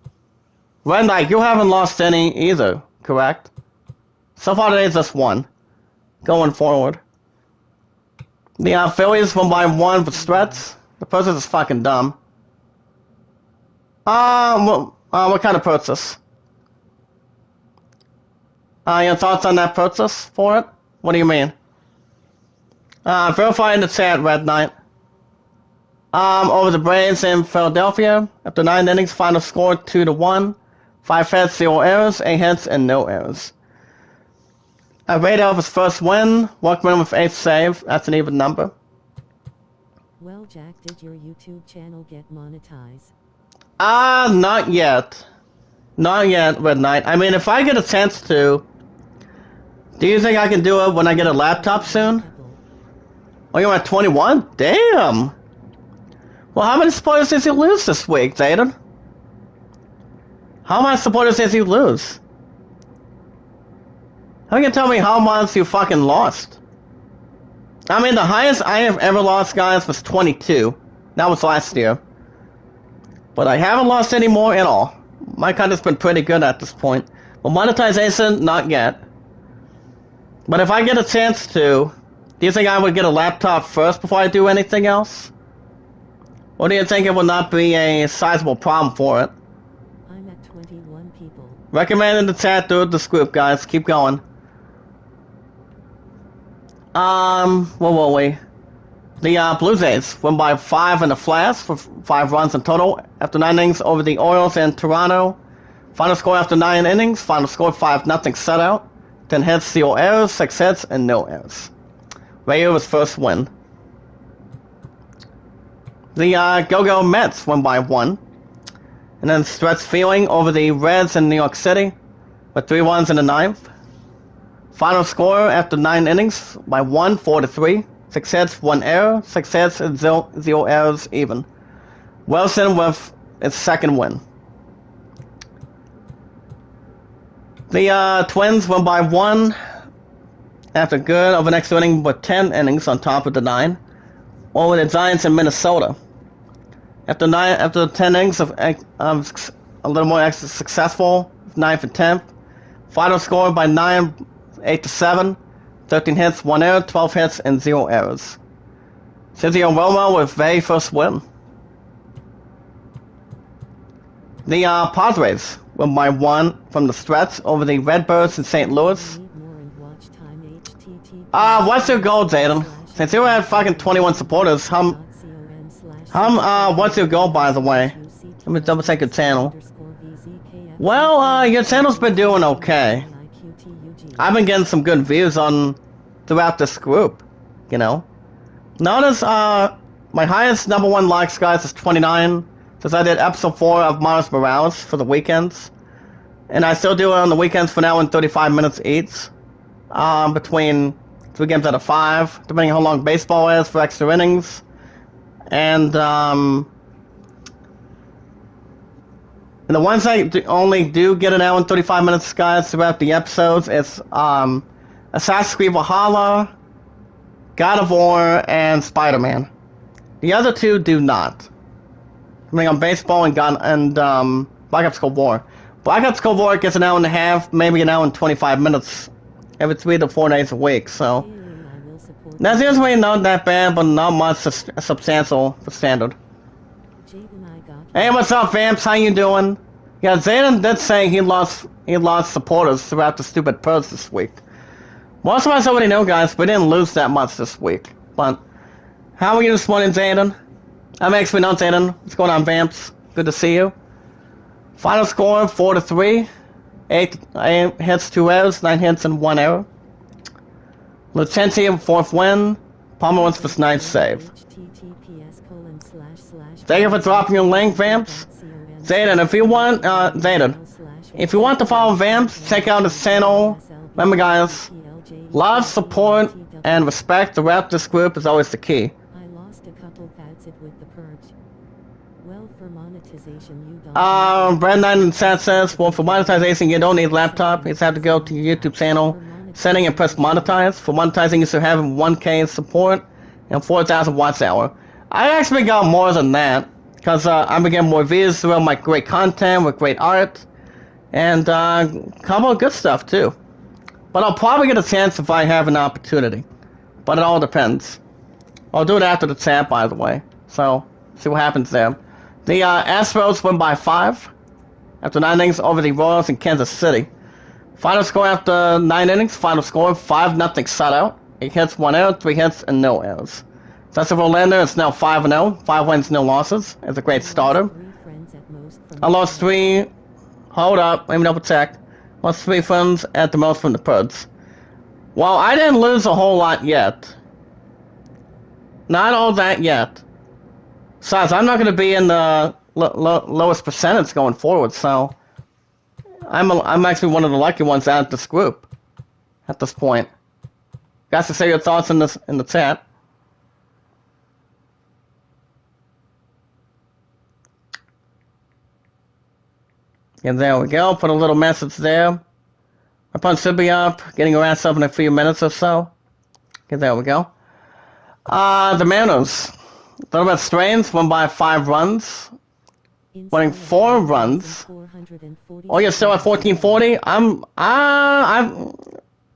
Red Knight, you haven't lost any either, correct? So far today, just 1. Going forward. The Phillies won by 1 with threats. The process is fucking dumb. What kind of process? Your thoughts on that process for it? What do you mean? Verify in the chat, Red Knight. Over the Braves in Philadelphia. After 9 innings, final score 2-1. 5 hits, 0 errors, 8 hits, and no errors. Radar with his first win. Workman with 8th save. That's an even number. Well, Jack, did your YouTube channel get monetized? Not yet. Not yet, Red Knight. I mean, if I get a chance to, do you think I can do it when I get a laptop soon? Oh, you're at 21? Damn! Well, how many supporters did you lose this week, Zayden? How many supporters did you lose? How can you tell me how much you fucking lost? I mean, the highest I have ever lost, guys, was 22. That was last year. But I haven't lost any more at all. My content's been pretty good at this point. But monetization, not yet. But if I get a chance to, do you think I would get a laptop first before I do anything else? Or do you think it will not be a sizable problem for it? I'm at 21 people. Recommend in the chat, do this group, guys. Keep going. What were we? The Blue Jays won by 5 in the Flash for 5 runs in total after 9 innings over the Orioles in Toronto. Final score after 9 innings. Final score 5-0 shutout. 10 hits, 0 errors, 6 hits, and no errors. Rayo was first win. The Go-Go Mets won by 1. And then stretch feeling over the Reds in New York City with 3 runs in the 9th. Final score after 9 innings by 1, 4-3. 6 hits, 1 error, 6 hits, and 0 errors even. Wilson with its second win. The Twins won by 1 after good over the next inning with 10 innings on top of the 9 over the Giants in Minnesota. After 10 innings of a little more extra successful, 9th and 10th. Final score by 9, 8-7. 13 hits, 1 error, 12 hits, and 0 errors. Sergio Romo with very first win. The Padres won by 1 from the stretch over the Redbirds in St. Louis. What's your goal, Zayden? Since you had fucking 21 supporters, what's your goal, by the way? Let me double check your channel. Well, your channel's been doing okay. I've been getting some good views throughout this group, you know. Notice, my highest number 1 likes, guys, is 29, since I did episode 4 of Miles Morales for the weekends. And I still do it on the weekends for now in 35 minutes each. Between 3 games out of 5, depending on how long baseball is for extra innings. And the ones I only do get an hour and 35 minutes, guys, throughout the episodes, it's Assassin's Creed Valhalla, God of War, and Spider-Man. The other 2 do not. Depending on baseball and Black Ops Cold War. Black Ops Cold War gets an hour and a half, maybe an hour and 25 minutes every 3 to 4 days a week, so that's usually not that bad, but not much substantial for standard. Hey, what's up, Vamps? How you doing? Yeah, Zayden did say he lost supporters throughout the stupid post this week. Most of us already know, guys, we didn't lose that much this week. But how are you this morning, Zayden? I'm actually not Zayden. What's going on, Vamps? Good to see you. Final score 4-3. 8 hits, 2 errors, 9 hits, and 1 error. Lucenti, 4th win. Palmer wins for 9th save. Thank you for dropping your link, Vamps. Zayden, if you want, if you want to follow Vamps, check out his channel. Remember, guys, love, support, and respect throughout this group is always the key. I lost a couple pads with the purge. Well, for For monetization, you don't Brand 9 in chat says, well, for monetization, you don't need laptop. You just have to go to your YouTube channel, setting and press monetize. For monetizing, you should have 1K support and 4,000 watch hour. I actually got more than that, because I'm getting more views through my great content with great art, and a couple of good stuff, too. But I'll probably get a chance if I have an opportunity. But it all depends. I'll do it after the chat, by the way. So, see what happens there. The Astros win by 5 after 9 innings over the Royals in Kansas City. Final score after 9 innings, final score 5-0 shutout. 8 hits, 1 error, 3 hits, and no errors. Cesar Verlander is now 5-0, 5 wins, no losses. Is a great starter. I lost 3. Hold up, let me double check. Lost 3 friends at the most from the Preds. Well, I didn't lose a whole lot yet. Not all that yet. Besides, I'm not going to be in the lowest percentage going forward, so I'm actually one of the lucky ones out of this group at this point. Guys, to say your thoughts in the chat. And there we go. Put a little message there. My opponent should be up, getting around up in a few minutes or so. Okay, there we go. The Mariners. A little bit strange. Won by 5 runs. Winning 4 runs. Oh, you're still at 1440?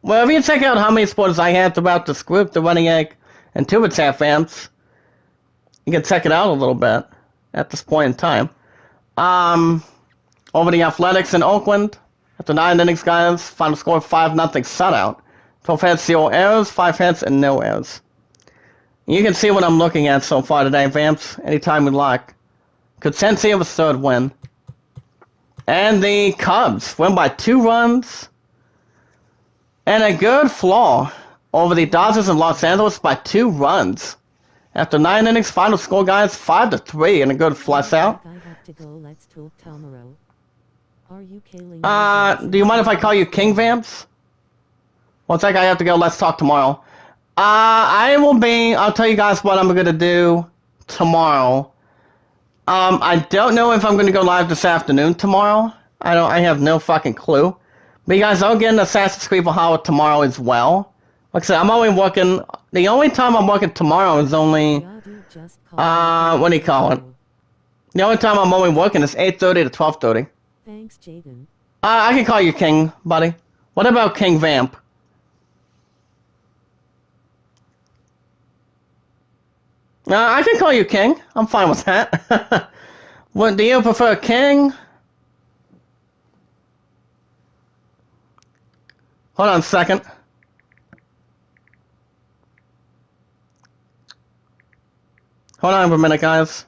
Well, if you check out how many supporters I have throughout this group, the Running Egg and Tuba Chat fans, you can check it out a little bit at this point in time. Over the Athletics in Oakland, after 9 innings, guys, final score 5-0 shutout. 12 hits, 0 errors, 5 hits, and no errors. You can see what I'm looking at so far today, Vamps, anytime you like. Consensi of a 3rd win. And the Cubs win by 2 runs. And a good flaw over the Dodgers in Los Angeles by 2 runs. After 9 innings, final score, guys, 5-3, and a good flush out. Do you mind if I call you King, Vamps? One sec, I have to go. Let's talk tomorrow. I'll tell you guys what I'm going to do tomorrow. I don't know if I'm going to go live this afternoon tomorrow. I have no fucking clue. But you guys are getting Assassin's Creed Valhalla tomorrow as well. Like I said, I'm only working, the only time I'm working tomorrow is only, what do you call it? The only time I'm only working is 8:30 to 12:30. Thanks, Jaden. I can call you King, buddy. What about King Vamp? I can call you King. I'm fine with that. What, do you prefer King? Hold on a second. Hold on for a minute, guys.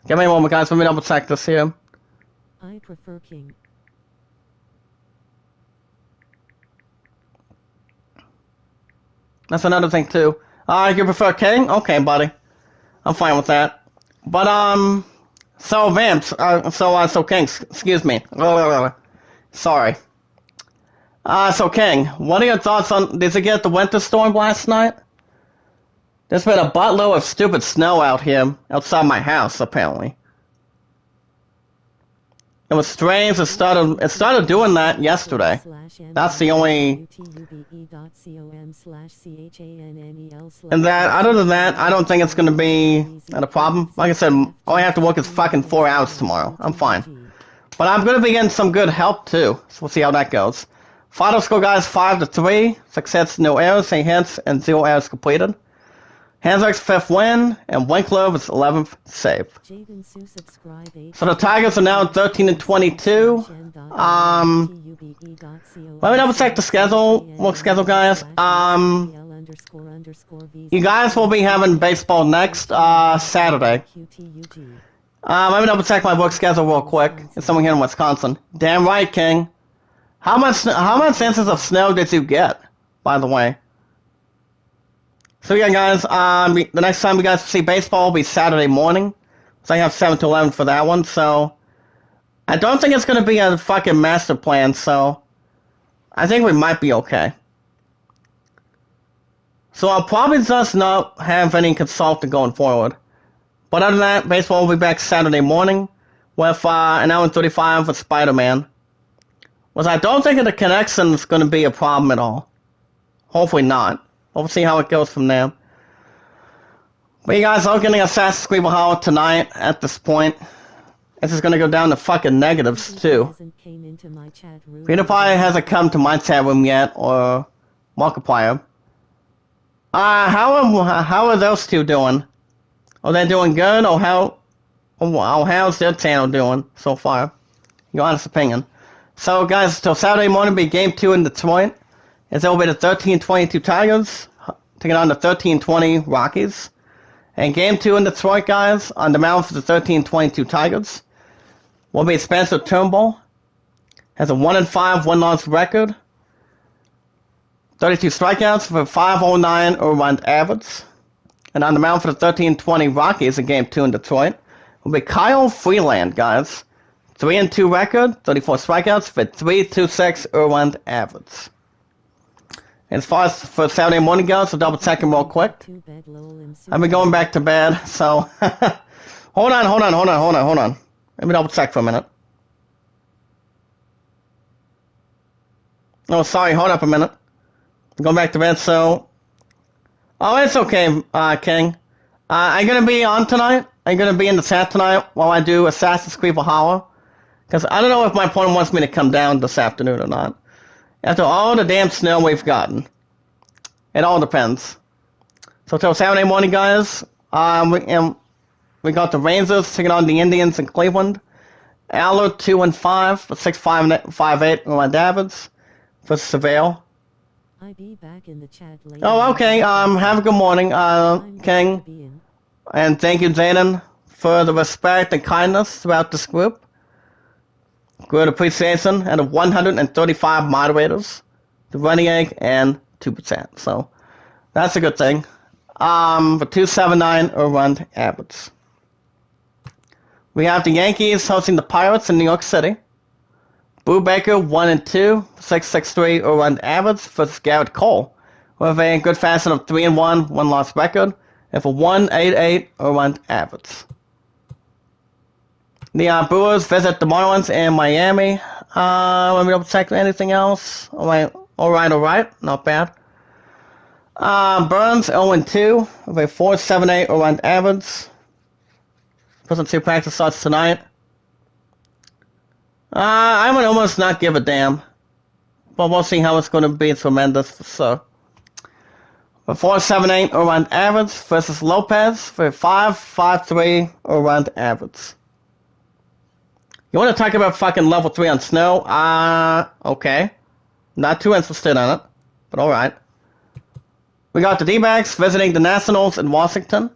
Give me a moment, guys. Let me double check this here. I prefer King. That's another thing, too. You prefer King? Okay, buddy. I'm fine with that. But, so, Vamps, so King, excuse me. Sorry. So King, what are your thoughts on, did you get the winter storm last night? There's been a buttload of stupid snow out here, outside my house, apparently. It was strange, it started doing that yesterday. That's the only... And that, other than that, I don't think it's gonna be a problem. Like I said, all I have to work is fucking 4 hours tomorrow. I'm fine. But I'm gonna be getting some good help, too. So we'll see how that goes. Final score, guys, 5-3. 6 hits, no errors, 8 hits, and 0 errors completed. Hanslick's 5th win, and Winkler was 11th save. So the Tigers are now 13-22. Let me double check the schedule. Work schedule, guys. You guys will be having baseball next Saturday. Let me double check my work schedule real quick. It's someone here in Wisconsin. Damn right, King. How much inches of snow did you get, by the way? So yeah, guys, the next time you guys see baseball will be Saturday morning. So I have 7 to 11 for that one, so I don't think it's going to be a fucking master plan, so I think we might be okay. So I'll probably just not have any consultant going forward. But other than that, baseball will be back Saturday morning with an hour and 35 with Spider-Man. Which I don't think the connection is going to be a problem at all. Hopefully not. We'll see how it goes from there. But you guys are getting Assassin's Creed Valhalla tonight at this point. This is going to go down to fucking negatives too. PewDiePie hasn't come to my chat room yet, or Markiplier. How are those two doing? Are they doing good, or how's their channel doing so far? Your honest opinion. So guys, till Saturday morning will be Game 2 in Detroit. It's over be the 13-22 Tigers taking on the 13-20 Rockies. And Game 2 in Detroit, guys, on the mound for the 13-22 Tigers will be Spencer Turnbull. Has a 1-5 1-loss record. 32 strikeouts for 509 earned average. And on the mound for the 13-20 Rockies in Game 2 in Detroit will be Kyle Freeland, guys. 3-2 record, 34 strikeouts for 3.26 earned average. As far as for Saturday morning goes, so double check them real quick. I've been going back to bed, so hold on. Let me double check for a minute. Oh, sorry, hold up a minute. I'm going back to bed, so... Oh, it's okay, King. Are you going to be on tonight? Are you going to be in the chat tonight while I do Assassin's Creed Valhalla? Because I don't know if my opponent wants me to come down this afternoon or not. After all the damn snow we've gotten. It all depends. So till Saturday morning, guys, we got the Rangers taking on the Indians in Cleveland. Aller 2-5 for 6.58 earned average for Seville. I be back in the chat later. Oh, okay. Have a good morning, King. And thank you, Jaden, for the respect and kindness throughout this group. Good appreciation out of 135 moderators, the running egg, and 2%. So that's a good thing. For 279 earned average. We have the Yankees hosting the Pirates in New York City. Boo Baker 1-2, 6.63 earned average versus Garrett Cole, with a good fashion of 3-1, 1-loss record, and for 1.88 earned average. The Brewers visit the Marlins in Miami. Let me double check anything else. Alright, not bad. Burns 0-2 with a 4.78 earned average. Person 2 practice starts tonight. I would almost not give a damn. But we'll see how it's going to be. It's tremendous for sure. For 4.78 earned average versus Lopez for 5.53 earned average. You want to talk about fucking level 3 on snow? Okay. Not too interested in it, but alright. We got the D-backs visiting the Nationals in Washington.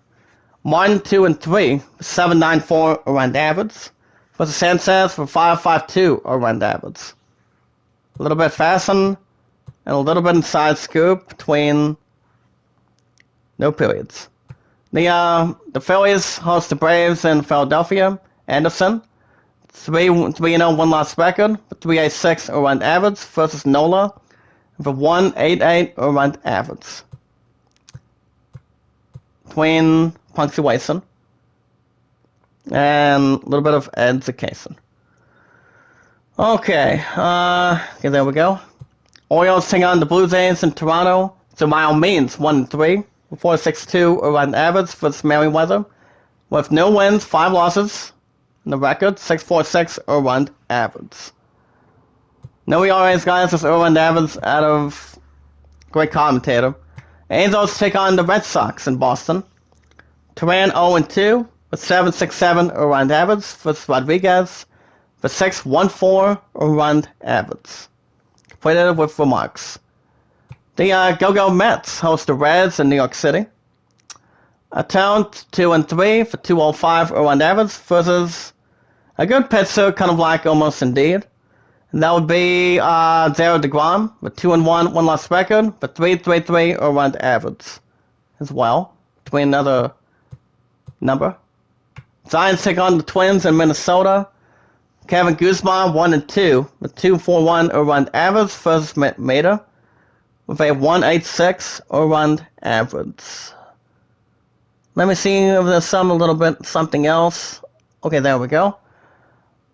Martin 2-3, 7.94 earned average. Versus Sanchez for 5.52 earned average. A little bit fasten and a little bit inside scoop between no periods. The Phillies host the Braves in Philadelphia. Anderson 3-0, 1-loss record for 3.86 earned average versus Nola for 1.88 earned average. Between punctuation and a little bit of education. Okay, there we go. Orioles take on the Blue Jays in Toronto. So by all means, 1-3, 4.62 earned average versus Merriweather, with no wins, 5 losses. The record, 6.46 earned average. No ERAs, guys, just earned average out of great commentator. Angels take on the Red Sox in Boston. Turan 0-2 with 7.67 earned average versus Rodriguez for 6.14 earned average. Completed with remarks. The Go-Go Mets host the Reds in New York City. A town 2-3 for 2.05 earned average versus a good pitcher, kind of like almost Indeed. And that would be Jared DeGrom with 2-1, 1-loss record, but 3.33 earned average as well. Between another number. Giants take on the Twins in Minnesota. Kevin Guzman 1-2 with 2.41 earned average versus Maeda with a 1.86 earned average. Let me see if there's something else. Okay, there we go.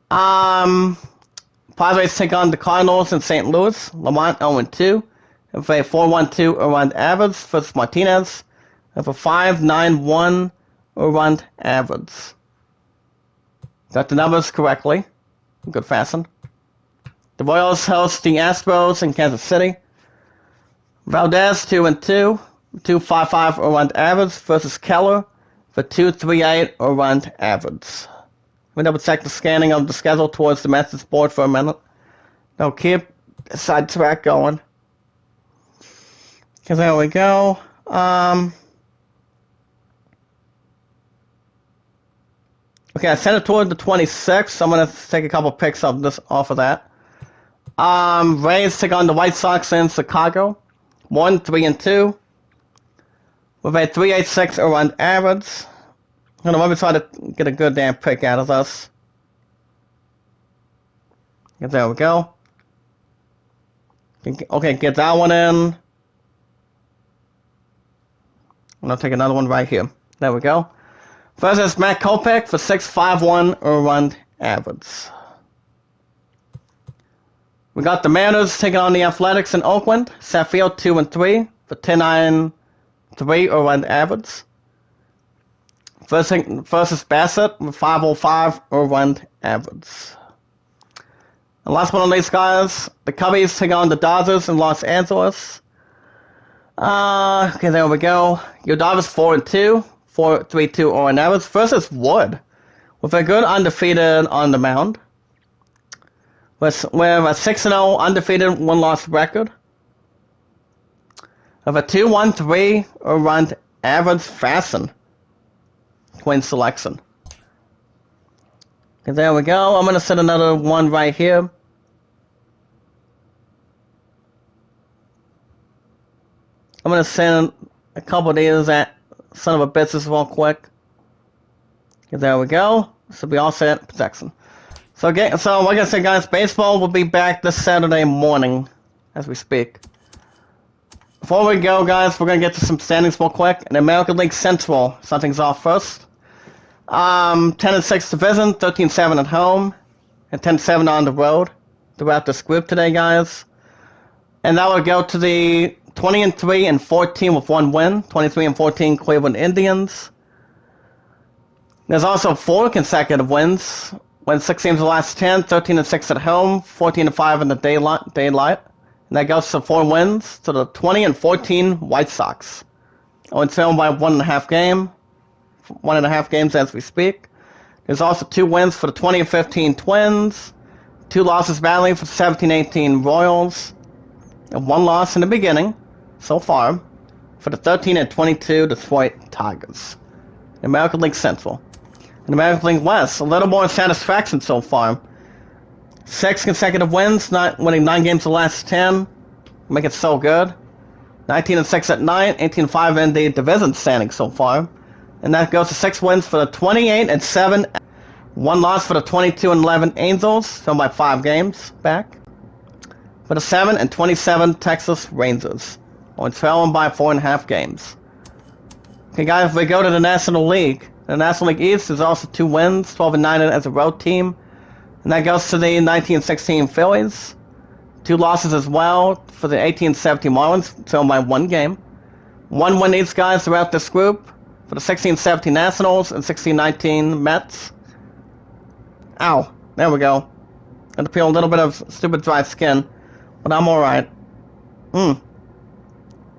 Padres take on the Cardinals in St. Louis. Lamont 0-2. With a 4.12 around average versus Martinez. With a 5.91 around average. Got the numbers correctly. Good fashion. The Royals host the Astros in Kansas City. Valdez 2-2. 2.55 around average versus Keller for 2.38 around average. Let me double check the scanning of the schedule towards the message board for a minute. No, keep the sidetrack going. Okay, there we go. Okay, I sent it toward the 26th, so I'm going to take a couple pics of this off of that. Rays take on the White Sox in Chicago. 1-3-2. With a 3.86 around average. Hold on, let me try to get a good damn pick out of this. Okay, there we go. Okay, get that one in. I'm going to take another one right here. There we go. First is Matt Kopech for 6.51 around average. We got the Mariners taking on the Athletics in Oakland. Saffield 2-3 for 10.93 around average. First is Bassett with 5.05 around average. And last but not least, guys, the Cubbies take on the Dodgers in Los Angeles. Okay, there we go. Your Dodgers 4-2, 4.32 around average versus Wood with a good undefeated on the mound. With a 6-0 undefeated 1-loss record. Of a 2.13 around average fashion. Twin selection. Okay, there we go. I'm going to set another one right here. I'm going to send a couple of these at son of a bitches real quick. Okay, there we go. This will be all set. Protection. So like I said, guys, baseball will be back this Saturday morning as we speak. Before we go, guys, we're going to get to some standings real quick. In American League Central, something's off first. 10-6 division, 13-7 at home, and 10-7 on the road throughout this group today, guys. And that would go to the 20-3 and 14 with one win, 23 and 14 Cleveland Indians. There's also 4 consecutive wins. Win 6 games the last 10, 13-6 at home, 14-5 in the daylight. And that goes to 4 wins to the 20 and 14 White Sox. Owing trailed by 1.5 game. 1.5 games as we speak. There's also 2 wins for the 20 and 15 Twins. 2 losses battling for the 17-18 Royals. And 1 loss in the beginning, so far, for the 13 and 22 Detroit Tigers. American League Central. In American League West, a little more satisfaction so far. 6 consecutive wins, not winning 9 games the last 10. Make it so good. 19-6 at night, 18-5 in the division standing so far. And that goes to 6 wins for the 28-7. 1 loss for the 22-11 Angels, so by 5 games back. For the 7-27 Texas Rangers, only trailing by 4.5 games. Okay, guys, if we go to the National League, the National League East is also 2 wins, 12-9 as a road team. And that goes to the 19-16 Phillies. 2 losses as well for the 18-17 Marlins, trailing by 1 game. 1 win each, guys, throughout this group for the 16-17 Nationals and 16-19 Mets. Ow, there we go. Had to peel a little bit of stupid dry skin, but I'm alright. There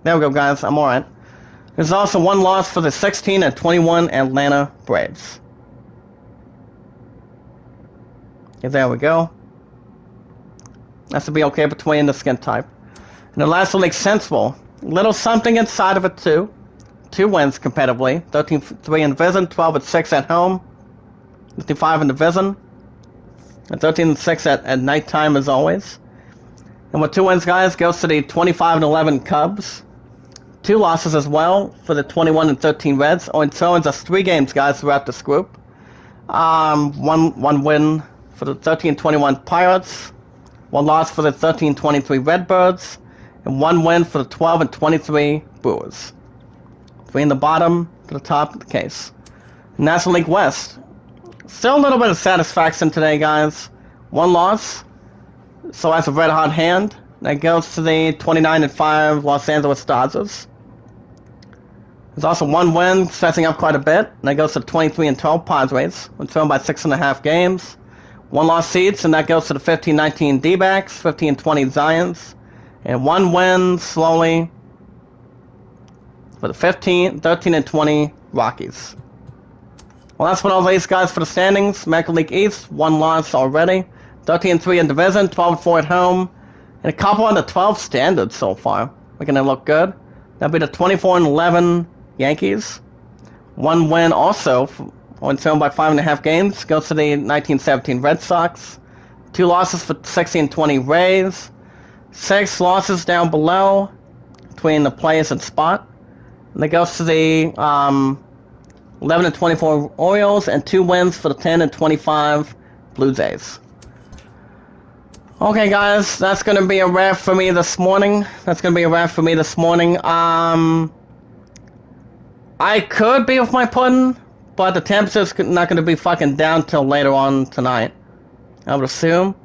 we go, guys, I'm alright. There's also 1 loss for the 16-21 Atlanta Braves. Okay, there we go. That should be okay between the skin type. And the last League Central, little something inside of it too. 2 wins competitively, 13-3 in division, 12-6 at home, 55 in division, and 13-6 at nighttime as always. And with 2 wins, guys, goes to the 25-11 Cubs. 2 losses as well for the 21-13 Reds. Oh, and so in just 3 games, guys, throughout this group. One win for the 13-21 Pirates. 1 loss for the 13-23 Redbirds. And 1 win for the 12-23 Brewers. 3 in the bottom, to the top of the case. National League West. Still a little bit of satisfaction today, guys. One loss. So that's a red hot hand. That goes to the 29-5 Los Angeles Dodgers. There's also one win, stretching up quite a bit. And that goes to the 23-12 Padres, when thrown by 6.5 games. One loss seeds, and that goes to the 15-19 D-backs, 15-20 Giants, and one win slowly for the 13-20 Rockies. Well, that's what all these guys for the standings. American League East, one loss already. 13-3 in division, 12-4 at home, and a couple under 12 standards so far. Making it look good. That'll be the 24-11 Yankees. One win also, when thrown by 5.5 games, goes to the 1917 Red Sox. 2 losses for 16-20 Rays. 6 losses down below between the players and spot. And that goes to the 11-24 Orioles, and 2 wins for the 10-25 Blue Jays. Okay, guys, that's going to be a wrap for me this morning. I could be with my pudding, but the temperature's not going to be fucking down till later on tonight, I would assume.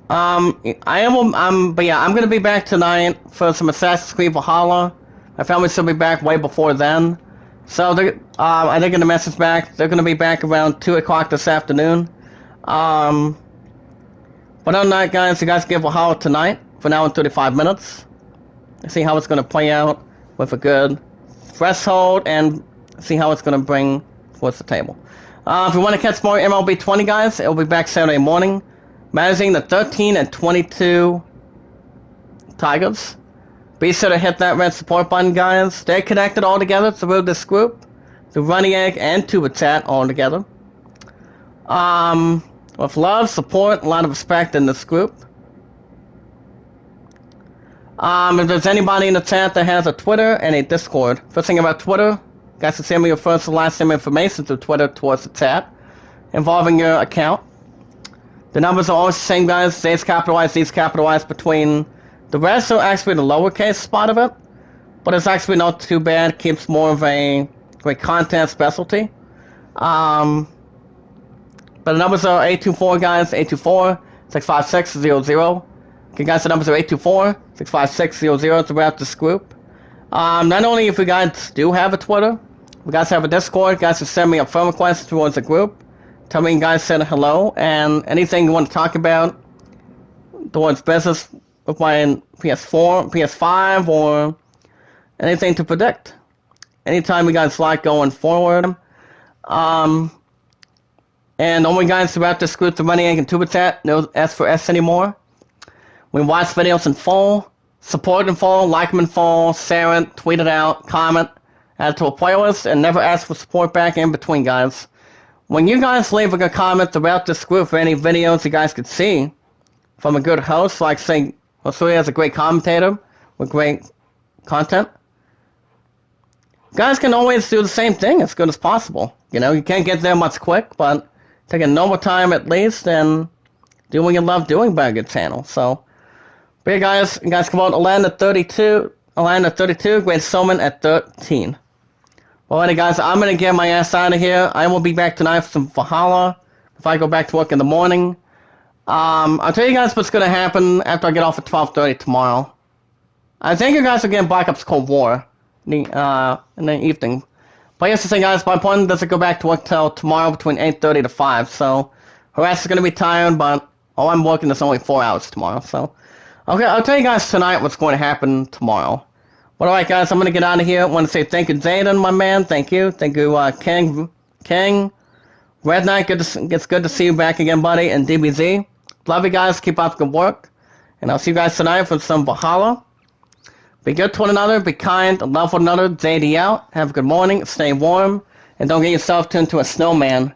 But yeah, I'm going to be back tonight for some Assassin's Creed Valhalla. My family should be back way before then. So they're going to message back. They're going to be back around 2 o'clock this afternoon. But other than that, guys, you guys give Valhalla tonight for now in 35 minutes. See how it's going to play out with a good threshold and see how it's going to bring towards the table. If you want to catch more MLB 20, guys, it'll be back Saturday morning. Managing the 13-22 Tigers. Be sure to hit that red support button, guys. Stay connected all together through this group. The Running Egg and Tuba Chat all together. With love, support, a lot of respect in this group. If there's anybody in the chat that has a Twitter and a Discord, first thing about Twitter, you guys can send me your first and last name information through Twitter towards the chat involving your account. The numbers are always the same, guys. Z's capitalized, Z's capitalized between the rest are actually the lowercase spot of it, but it's actually not too bad. Keeps more of a great content specialty. But the numbers are 824, guys, 824-656-00. Okay, guys, the numbers are 824-656-00 to wrap this group. Not only if you guys do have a Twitter, you guys have a Discord, you guys can send me a friend request towards the group. Tell me you guys said hello, and anything you want to talk about towards business with my PS4, PS5, or anything to predict. Anytime you guys like going forward. And only guys throughout this group, the Running Egg and Tuba Chat, no S for S anymore. We watch videos in full, support in full, like them in full, share it, tweet it out, comment, add it to a playlist, and never ask for support back in between, guys. When you guys leave a comment throughout this group for any videos you guys could see from a good host, like say, Rasuya has a great commentator with great content, guys can always do the same thing as good as possible. You know, you can't get there much quick, but take a normal time at least and do what you love doing by a good channel. So, but yeah, you guys come out Atlanta 32, Great Soman at 13. Well, anyway, guys, I'm going to get my ass out of here. I will be back tonight for some Valhalla if I go back to work in the morning. I'll tell you guys what's going to happen after I get off at 12:30 tomorrow. I think you guys are getting Black Ops Cold War in the evening. But here's the thing, guys, my opponent doesn't go back to work till tomorrow between 8:30 to 5, so her ass is going to be tired, but all I'm working is only 4 hours tomorrow, so. Okay, I'll tell you guys tonight what's going to happen tomorrow. But alright, guys, I'm going to get out of here. I want to say thank you, Zayden, my man. Thank you. Thank you, King. Red Knight, it's good to see you back again, buddy. And DBZ. Love you guys. Keep up good work. And I'll see you guys tonight for some Valhalla. Be good to one another. Be kind. Love one another. JD out. Have a good morning. Stay warm. And don't get yourself turned into a snowman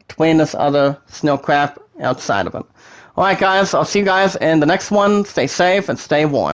between this other snow crap outside of it. Alright, guys. I'll see you guys in the next one. Stay safe and stay warm.